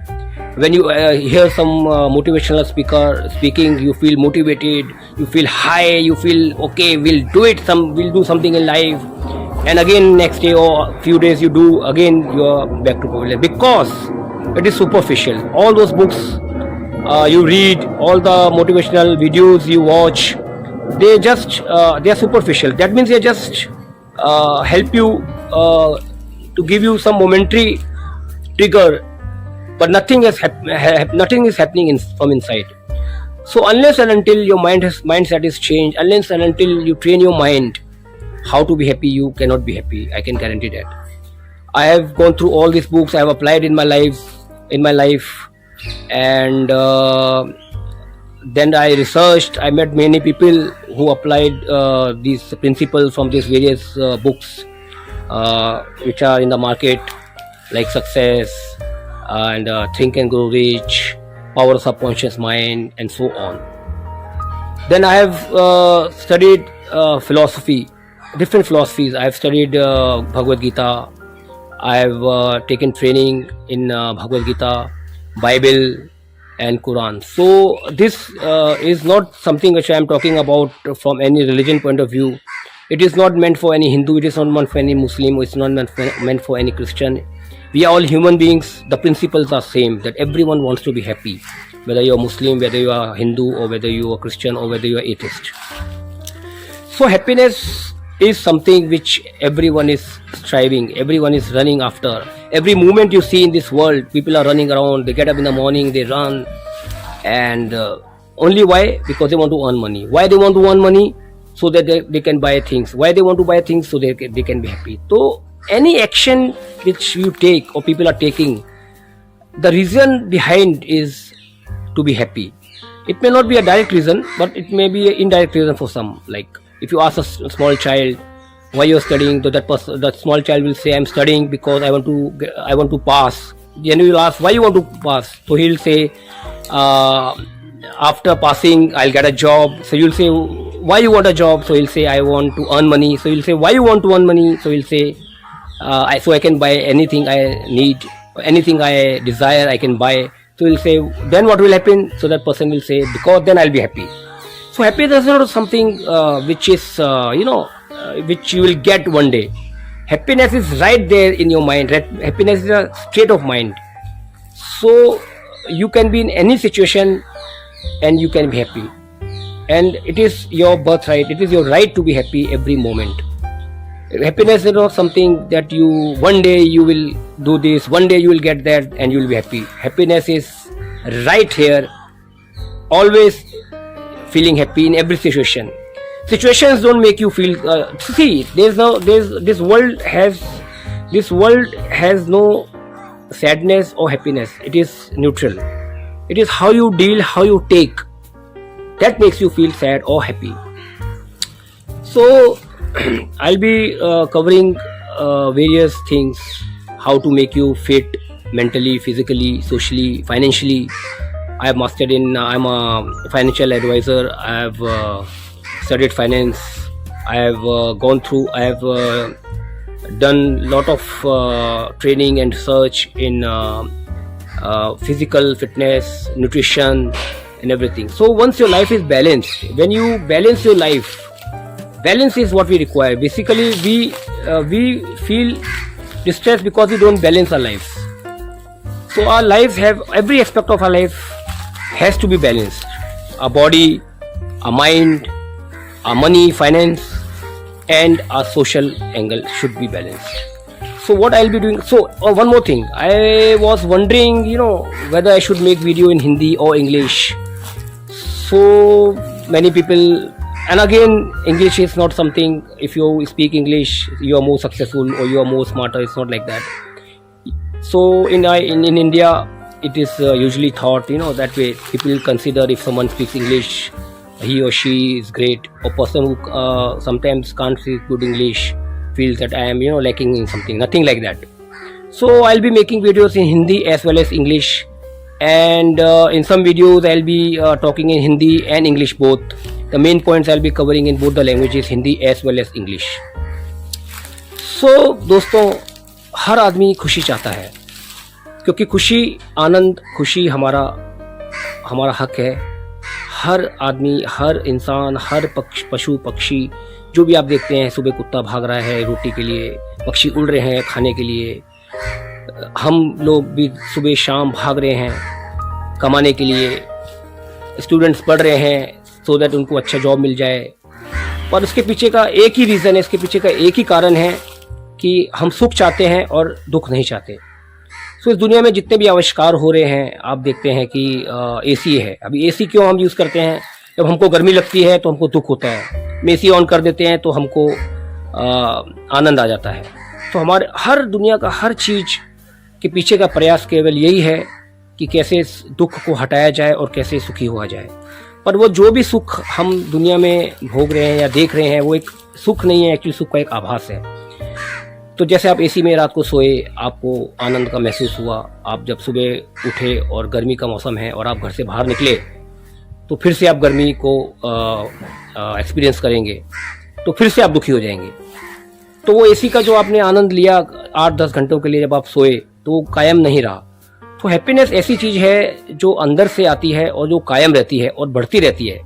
when you hear some motivational speaker speaking, you feel motivated, you feel high, you feel okay, we'll do something in life, and again next day or few days you do, again you are back to poverty, because it is superficial. All those books you read, all the motivational videos you watch, they are superficial. That means they just help you to give you some momentary trigger, but nothing is happening from inside. So unless and until your mindset is changed, unless and until you train your mind how to be happy, you cannot be happy. I can guarantee that. I have gone through all these books. I have applied in my life, and then I researched. I met many people who applied these principles from these various books which are in the market, like Success and Think and Grow Rich, Power of Subconscious Mind, and so on. Then I have studied philosophy, different philosophies. I have studied Bhagavad Gita. I have taken training in Bhagavad Gita, Bible, and Quran. So this is not something which I am talking about from any religion point of view. It is not meant for any Hindu, it is not meant for any Muslim, it's not meant for any Christian. We are all human beings. The principles are same, that everyone wants to be happy, whether you are Muslim, whether you are Hindu, or whether you are Christian, or whether you are atheist. So happiness is something which everyone is striving, everyone is running after. Every movement you see in this world, people are running around. They get up in the morning, they run, and only why? Because they want to earn money. Why they want to earn money? So that they can buy things. Why they want to buy things? So they can be happy. So any action which you take or people are taking, the reason behind is to be happy. It may not be a direct reason, but it may be an indirect reason for some. Like if you ask a small child why you're studying, that small child will say, I'm studying because I want to pass. Then you will ask, why you want to pass? So he'll say, after passing I'll get a job. So you'll say, why you want a job? So he'll say, I want to earn money. So you'll say, why you want to earn money? So he'll say, so I can buy anything I need, anything I desire I can buy. So he'll say, then what will happen? So that person will say, because then I'll be happy. So happiness is not something which is which you will get one day. Happiness is right there in your mind. Happiness is a state of mind. So you can be in any situation and you can be happy. And it is your birthright. It is your right to be happy every moment. Happiness is not something that you one day you will do this, one day you will get that, and you will be happy. Happiness is right here, always feeling happy in every situation. Situations don't make you feel. See, this world has no sadness or happiness. It is neutral. It is how you deal, how you take, that makes you feel sad or happy. So I'll be covering various things, how to make you fit mentally, physically, socially, financially. I have mastered in, I'm a financial advisor. I have studied finance. I have I have done lot of training and research in physical fitness, nutrition, and everything. So once your life is balanced, when you balance your life, balance is what we require. Basically, we feel distressed because we don't balance our lives. So our lives have, every aspect of our life has to be balanced. Our body, our mind, our money, finance, and our social angle should be balanced. So what I'll be doing, so one more thing, I was wondering, whether I should make video in Hindi or English. So many people, and again, English is not something, if you speak English, you are more successful or you are more smarter. It's not like that. So in India, it is usually thought, that way. People consider if someone speaks English, he or she is great. A person who sometimes can't speak good English feels that I am, lacking in something. Nothing like that. So I'll be making videos in Hindi as well as English. And in some videos, I'll be talking in Hindi and English both. The main points I'll be covering in both the languages, Hindi as well as English. So दोस्तों, हर आदमी खुशी चाहता है, क्योंकि खुशी, आनंद, खुशी हमारा हक है. हर आदमी, हर इंसान, हर पशु पक्षी, जो भी आप देखते हैं, सुबह कुत्ता भाग रहा है रोटी के लिए, पक्षी उड़ रहे हैं खाने के लिए, हम लोग भी सुबह शाम भाग रहे हैं कमाने के लिए, स्टूडेंट्स पढ़ रहे हैं सो दैट उनको अच्छा जॉब मिल जाए. और इसके पीछे का एक ही रीज़न है, इसके पीछे का एक ही कारण है कि हम सुख चाहते हैं और दुख नहीं चाहते. तो इस दुनिया में जितने भी आविष्कार हो रहे हैं, आप देखते हैं कि एसी है. अभी एसी क्यों हम यूज़ करते हैं? जब हमको गर्मी लगती है तो हमको दुख होता है. हम एसी ऑन कर देते हैं तो हमको आनंद आ जाता है. तो हमारे हर दुनिया का हर चीज़ के पीछे का प्रयास केवल यही है कि कैसे इस दुख को हटाया जाए और कैसे सुखी हुआ जाए. पर वो जो भी सुख हम दुनिया में भोग रहे हैं या देख रहे हैं, वो एक सुख नहीं है, एक्चुअली सुख का एक आभास है. तो जैसे आप एसी में रात को सोए, आपको आनंद का महसूस हुआ. आप जब सुबह उठे और गर्मी का मौसम है और आप घर से बाहर निकले, तो फिर से आप गर्मी को एक्सपीरियंस करेंगे, तो फिर से आप दुखी हो जाएंगे. तो वो एसी का जो आपने आनंद लिया 8-10 घंटों के लिए, जब आप सोए, तो वो कायम नहीं रहा. तो हैप्पीनेस ऐसी चीज़ है जो अंदर से आती है और जो कायम रहती है और बढ़ती रहती है.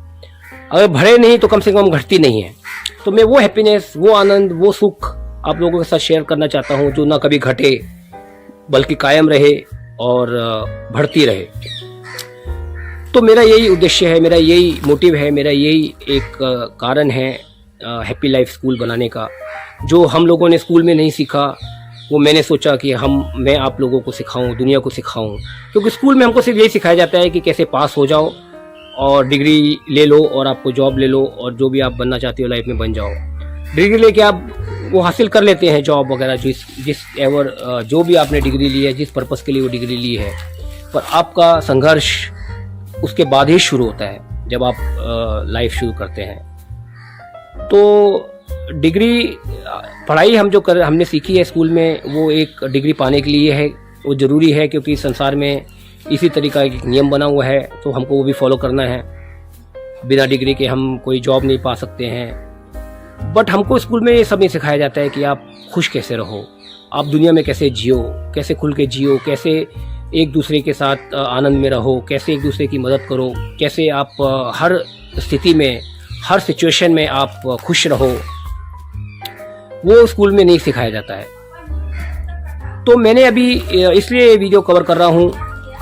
अगर बढ़े नहीं तो कम से कम घटती नहीं है. तो मैं वो हैप्पीनेस, वो आनंद, वो सुख आप लोगों के साथ शेयर करना चाहता हूँ, जो ना कभी घटे बल्कि कायम रहे और बढ़ती रहे. तो मेरा यही उद्देश्य है, मेरा यही मोटिव है, मेरा यही एक कारण है हैप्पी लाइफ स्कूल बनाने का. जो हम लोगों ने स्कूल में नहीं सीखा, वो मैंने सोचा कि मैं आप लोगों को सिखाऊं, दुनिया को सिखाऊं. क्योंकि स्कूल में हमको सिर्फ यही सिखाया जाता है कि कैसे पास हो जाओ और डिग्री ले लो और आपको जॉब ले लो और जो भी आप बनना चाहते हो लाइफ में बन जाओ. डिग्री लेके आप वो हासिल कर लेते हैं जॉब वगैरह, जो भी आपने डिग्री ली है, जिस पर्पस के लिए वो डिग्री ली है. पर आपका संघर्ष उसके बाद ही शुरू होता है, जब आप लाइफ शुरू करते हैं. तो डिग्री पढ़ाई हमने सीखी है स्कूल में, वो एक डिग्री पाने के लिए है. वो ज़रूरी है क्योंकि संसार में इसी तरीका एक नियम बना हुआ है, तो हमको वो भी फॉलो करना है. बिना डिग्री के हम कोई जॉब नहीं पा सकते हैं. बट हमको स्कूल में ये सब नहीं सिखाया जाता है कि आप खुश कैसे रहो, आप दुनिया में कैसे जियो, कैसे खुल के जियो, कैसे एक दूसरे के साथ आनंद में रहो, कैसे एक दूसरे की मदद करो, कैसे आप हर स्थिति में, हर सिचुएशन में आप खुश रहो, वो स्कूल में नहीं सिखाया जाता है। तो मैंने अभी इसलिए वीडियो कवर कर रहा हूँ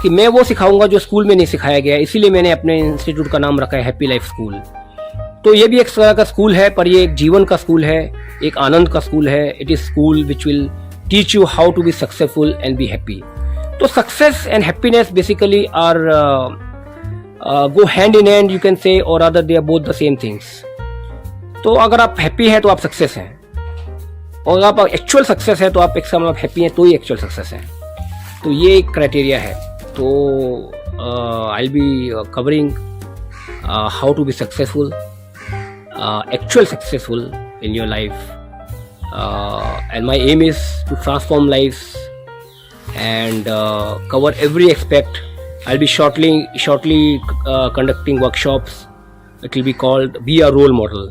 कि मैं वो सिखाऊंगा जो स्कूल में नहीं सिखाया गया, इसीलिए मैंने अपने इंस्टीट्यूट का नाम रखा है हैप्पी लाइफ स्कूल। तो ये भी एक तरह का स्कूल है, पर ये एक जीवन का स्कूल है, एक आनंद का स्कूल है। It is school which will teach you how to be successful and be happy. तो success and happiness basically are go hand in hand, you can say, और other they are both the same things. तो अगर आप happy हैं तो आप success हैं, और अगर आप एक्चुअल सक्सेस है तो आप एक समय आप हैप्पी हैं तो ही एक्चुअल सक्सेस है। तो ये एक क्राइटेरिया है। तो I will be covering how to be successful, actual successful in your life, and my aim is to transform lives and cover every aspect. I'll be shortly conducting workshops. It will be called Be a Role Model.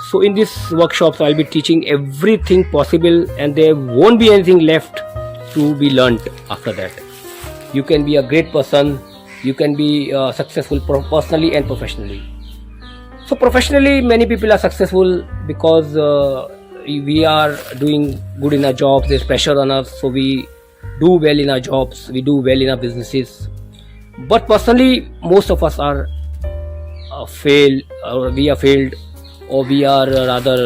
So in these workshops I'll be teaching everything possible, and there won't be anything left to be learnt after that. You can be a great person, you can be successful personally and professionally. So professionally, many people are successful because we are doing good in our jobs. There's pressure on us, so we do well in our jobs. We do well in our businesses. But personally, most of us are failed, or we are failed, or we are rather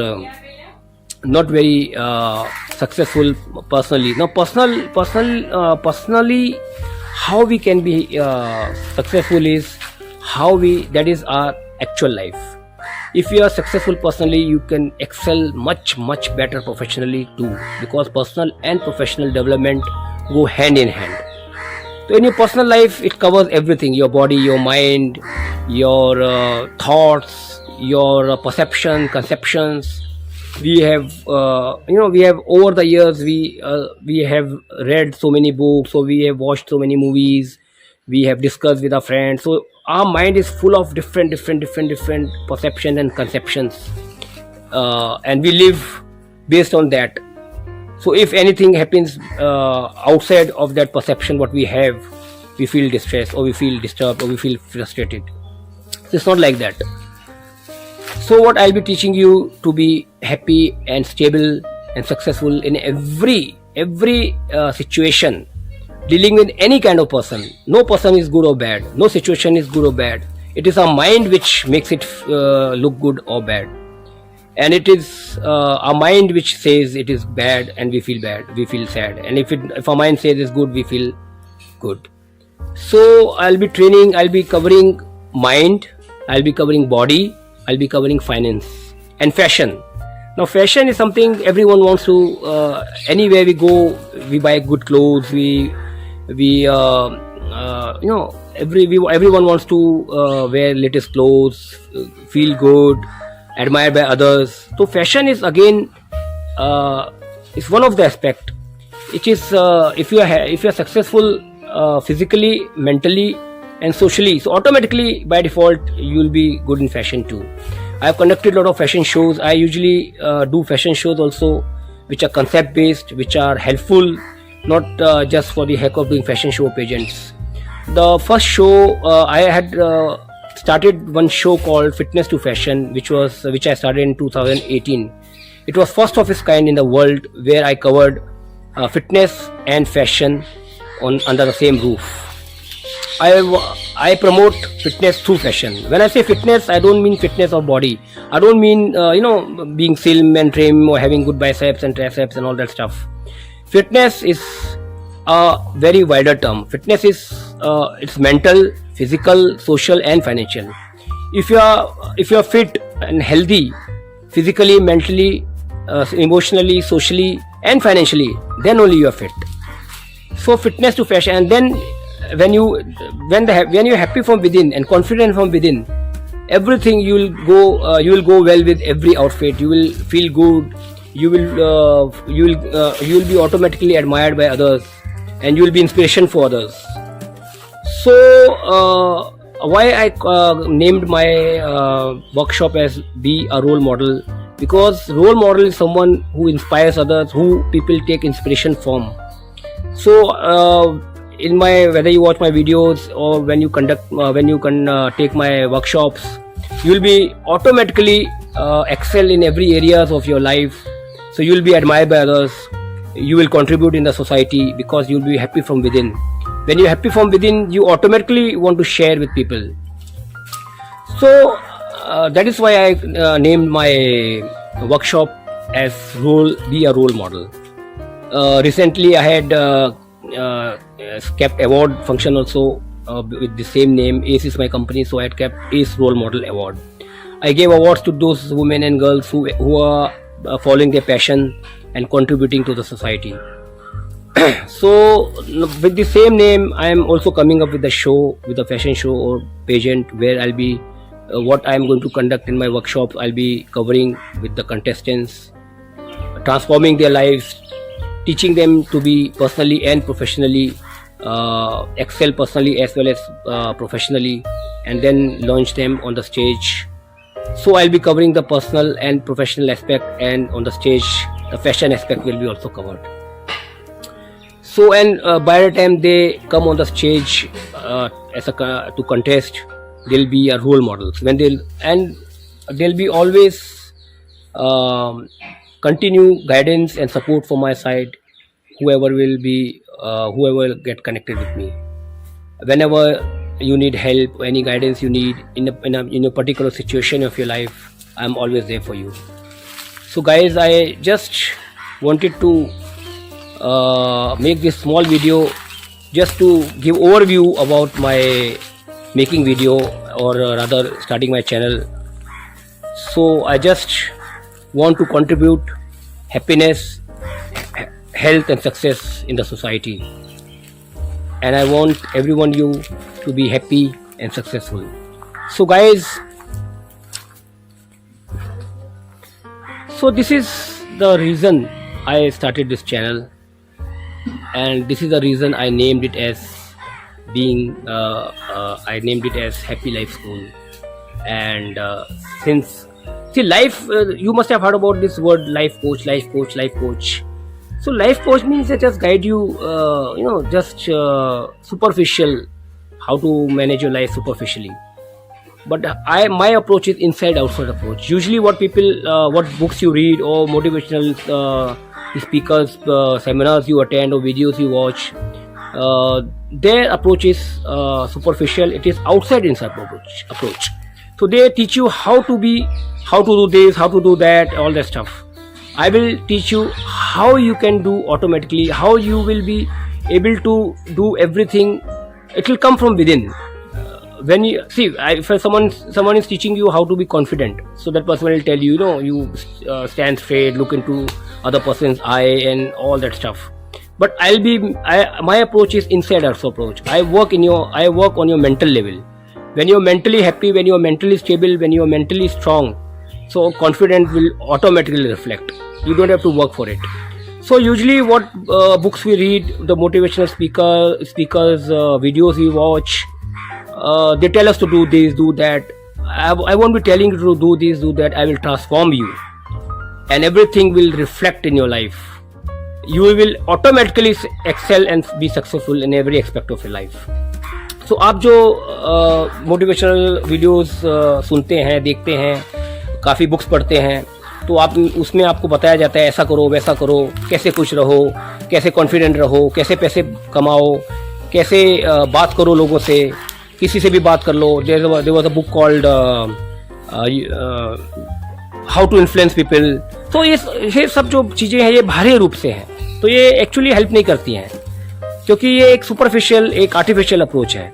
not very successful personally. Now, personally, how we can be successful is that is our actual life. If you are successful personally, you can excel much better professionally too, because personal and professional development go hand in hand. So in your personal life, it covers everything: your body, your mind, your thoughts, your perception, conceptions. We have we have over the years we have read so many books, so we have watched so many movies, we have discussed with our friends. So our mind is full of different perceptions and conceptions, and we live based on that. So if anything happens outside of that perception what we have, we feel distressed, or we feel disturbed, or we feel frustrated. So it's not like that. So what I'll be teaching you to be happy and stable and successful in every situation, dealing with any kind of person. No person is good or bad, no situation is good or bad. It is our mind which makes it look good or bad, and it is our mind which says it is bad and we feel bad, we feel sad. And if our mind says it's good, we feel good. So I'll be training, I'll be covering mind, I'll be covering body, I'll be covering finance and fashion. Now fashion is something everyone wants to, anywhere we go, we buy good clothes, everyone wants to wear latest clothes, feel good, admired by others. So fashion is again is one of the aspect. It is if you are successful physically, mentally and socially, so automatically by default you will be good in fashion too. I have conducted a lot of fashion shows. I usually do fashion shows also, which are concept based, which are helpful, not just for the heck of doing fashion show pageants. The first show I had started one show called Fitness to Fashion, which I started in 2018. It was first of its kind in the world, where I covered fitness and fashion under the same roof. I promote fitness through fashion. When I say fitness, I don't mean fitness of body. I don't mean being slim and trim or having good biceps and triceps and all that stuff. Fitness is a very wider term. Fitness is it's mental, physical, social and financial. If you are fit and healthy, physically, mentally, emotionally, socially and financially, then only you are fit. So fitness to fashion. And then when you're happy from within and confident from within, everything you will go well with every outfit. You will feel good. You will be automatically admired by others, and you will be inspiration for others. So why I named my workshop as Be a Role Model? Because role model is someone who inspires others, who people take inspiration from. So whether you watch my videos or when you take my workshops, you will be automatically excel in every areas of your life. So you will be admired by others, you will contribute in the society because you will be happy from within. When you're happy from within, you automatically want to share with people. So that is why I named my workshop as be a role model. Recently I had kept award function also with the same name. ACE is my company, so I had kept ACE Role Model Award. I gave awards to those women and girls who are following their passion and contributing to the society. So with the same name, I am also coming up with a show, with a fashion show or pageant, where I'll be what I am going to conduct in my workshops. I'll be covering with the contestants, transforming their lives, teaching them to be personally and professionally excel personally as well as professionally, and then launch them on the stage. So I'll be covering the personal and professional aspect, and on the stage the fashion aspect will be also covered. So and by the time they come on the stage to contest, they'll be a role models. When they'll be always continue guidance and support from my side. Whoever will get connected with me, whenever you need help, any guidance you need in a particular situation of your life, I'm always there for you. So guys, I just wanted to make this small video just to give overview about my making video, or rather starting my channel. So I just want to contribute happiness, health and success in the society, and I want everyone you to be happy and successful. So guys, so this is the reason I started this channel, and this is the reason I named it as Happy Life School. And since life, you must have heard about this word life coach. So life coach means they just guide you, just superficial, how to manage your life superficially. But my approach is inside outside approach. Usually what books you read, or motivational speakers, seminars you attend, or videos you watch, their approach is superficial. It is outside inside approach. So they teach you how to do this, how to do that, all that stuff. I will teach you how you can do automatically, how you will be able to do everything. It will come from within. When you see, if someone is teaching you how to be confident, so that person will tell you, you stand straight, look into other person's eye and all that stuff. But my approach is inside also approach. I work on your mental level. When you're mentally happy, when you're mentally stable, when you're mentally strong, so confidence will automatically reflect. You don't have to work for it. So usually what books we read, the motivational speakers videos we watch, they tell us to do this, do that. I won't be telling you to do this, do that. I will transform you, and everything will reflect in your life. You will automatically excel and be successful in every aspect of your life. So आप जो motivational videos सुनते हैं, देखते हैं, काफ़ी books पढ़ते हैं, तो आप उसमें आपको बताया जाता है ऐसा करो, वैसा करो, कैसे खुश रहो, कैसे कॉन्फिडेंट रहो, कैसे पैसे कमाओ, कैसे बात करो लोगों से, किसी से भी बात कर लो. There was a book called How to Influence People. तो ये सब जो चीज़ें हैं ये बाहरी रूप से हैं, तो ये एक्चुअली हेल्प नहीं करती हैं, क्योंकि ये एक सुपरफिशियल, एक आर्टिफिशियल अप्रोच है.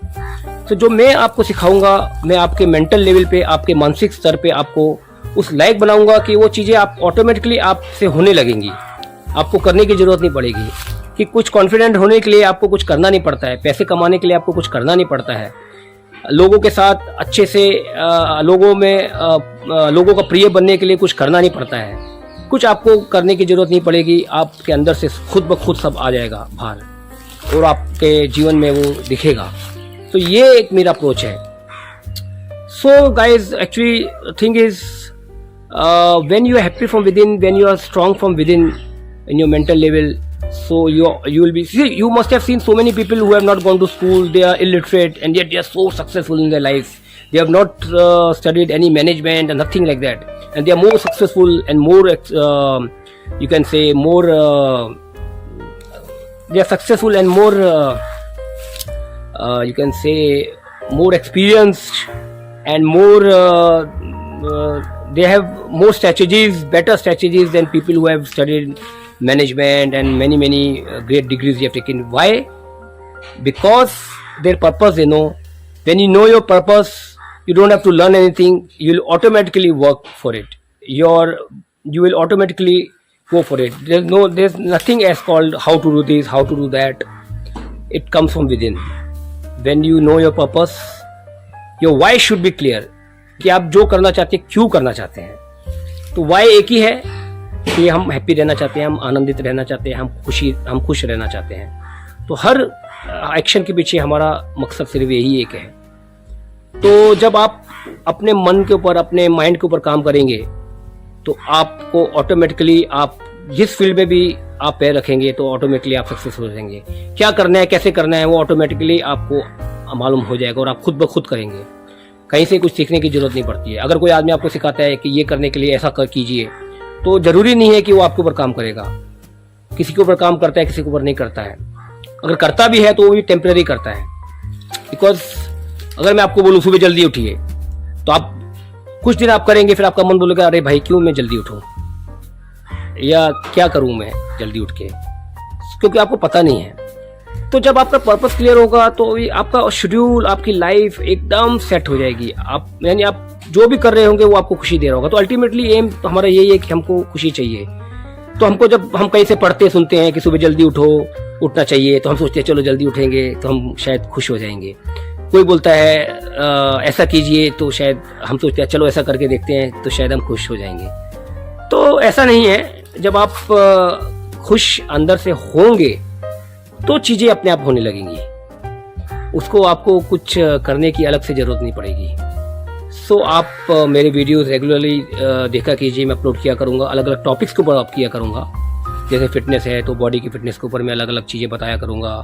तो जो मैं आपको सिखाऊंगा, मैं आपके मेंटल लेवल पे, आपके मानसिक स्तर पे आपको उस लायक बनाऊंगा कि वो चीज़ें आप ऑटोमेटिकली आपसे होने लगेंगी. आपको करने की ज़रूरत नहीं पड़ेगी. कि कुछ कॉन्फिडेंट होने के लिए आपको कुछ करना नहीं पड़ता है, पैसे कमाने के लिए आपको कुछ करना नहीं पड़ता है, लोगों के साथ अच्छे से लोगों का प्रिय बनने के लिए कुछ करना नहीं पड़ता है. कुछ आपको करने की ज़रूरत नहीं पड़ेगी. आपके अंदर से खुद ब खुद सब आ जाएगा बाहर, और आपके जीवन में वो दिखेगा. तो ये एक मेरा अप्रोच है. So guys, actually thing is when you are happy from within, when you are strong from within in your mental level, so you will be, see, you must have seen so many people who have not gone to school, they are illiterate, and yet they are so successful in their life. They have not studied any management and nothing like that, and they are more successful and more you can say more they are successful and more you can say more experienced and more they have more strategies, better strategies than people who have studied management and many great degrees they have taken. Why? Because their purpose they know. When you know your purpose, you don't have to learn anything. You'll automatically work for it. You will automatically go for it. There's nothing as called how to do this, how to do that. It comes from within. When you know your purpose, your why should be clear. कि आप जो करना चाहते हैं क्यों करना चाहते हैं. तो why एक ही है कि हम हैप्पी रहना चाहते हैं, हम आनंदित रहना चाहते हैं, हम खुश रहना चाहते हैं. तो हर एक्शन के पीछे हमारा मकसद सिर्फ यही एक है. तो जब आप अपने मन के ऊपर, अपने माइंड के ऊपर काम करेंगे तो आपको ऑटोमेटिकली, आप जिस फील्ड में भी आप पैर रखेंगे तो ऑटोमेटिकली आप सक्सेसफुल हो जाएंगे. क्या करना है, कैसे करना है, वो ऑटोमेटिकली आपको मालूम हो जाएगा और आप खुद ब खुद करेंगे. कहीं से कुछ सीखने की जरूरत नहीं पड़ती है. अगर कोई आदमी आपको सिखाता है कि ये करने के लिए ऐसा कीजिए, तो जरूरी नहीं है कि वो आपके ऊपर काम करेगा. किसी के ऊपर काम करता है, किसी के ऊपर नहीं करता है. अगर करता भी है तो वो भी टेम्परेरी करता है. बिकॉज अगर मैं आपको बोलूँ सुबह जल्दी उठिए, तो आप कुछ दिन आप करेंगे, फिर आपका मन बोलेगा अरे भाई क्यों मैं जल्दी उठूँ, या क्या करूँ मैं जल्दी उठ के, क्योंकि आपको पता नहीं है. तो जब आपका पर्पस क्लियर होगा तो आपका शेड्यूल, आपकी लाइफ एकदम सेट हो जाएगी. यानी आप जो भी कर रहे होंगे वो आपको खुशी दे रहा होगा. तो अल्टीमेटली एम तो हमारा यही है कि हमको खुशी चाहिए. तो हमको जब हम कहीं से पढ़ते सुनते हैं कि सुबह जल्दी उठना चाहिए, तो हम सोचते हैं चलो जल्दी उठेंगे तो हम शायद खुश हो जाएंगे. कोई बोलता है ऐसा कीजिए, तो शायद हम सोचते हैं चलो ऐसा करके देखते हैं तो शायद हम खुश हो जाएंगे. तो ऐसा नहीं है. जब आप खुश अंदर से होंगे तो चीज़ें अपने आप होने लगेंगी. उसको आपको कुछ करने की अलग से ज़रूरत नहीं पड़ेगी. सो आप मेरे वीडियोस रेगुलरली देखा कीजिए. मैं अपलोड किया करूँगा, अलग अलग टॉपिक्स के ऊपर आप किया करूँगा. जैसे फिटनेस है तो बॉडी की फिटनेस के ऊपर मैं अलग अलग चीज़ें बताया करूँगा.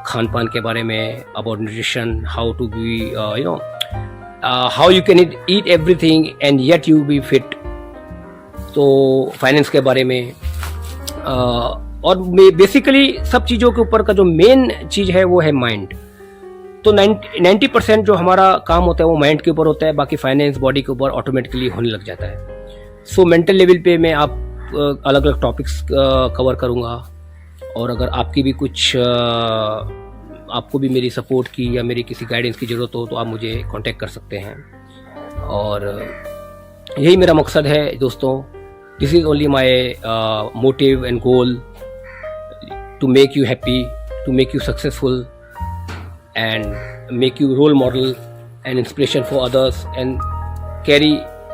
खान पान के बारे में, about nutrition, how to be how you can eat everything and yet you be fit. तो फाइनेंस के बारे में, और बेसिकली सब चीज़ों के ऊपर का जो मेन चीज़ है वो है माइंड. तो 90% जो हमारा काम होता है वो माइंड के ऊपर होता है. बाकी फाइनेंस, बॉडी के ऊपर ऑटोमेटिकली होने लग जाता है. सो मेंटल लेवल पे मैं आप अलग अलग टॉपिक्स कवर करूँगा. और अगर आपकी भी कुछ आपको भी मेरी सपोर्ट की या मेरी किसी गाइडेंस की ज़रूरत हो तो आप मुझे कांटेक्ट कर सकते हैं. और यही मेरा मकसद है दोस्तों. This is only my motive and goal, to make you happy, to make you successful, and make you role model and inspiration for others, and carry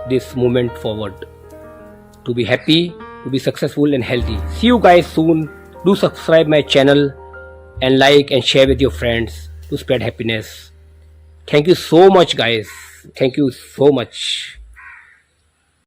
this movement forward to be happy, to be successful and healthy. See you guys soon. Do subscribe my channel and like and share with your friends to spread happiness. Thank you so much guys. Thank you so much.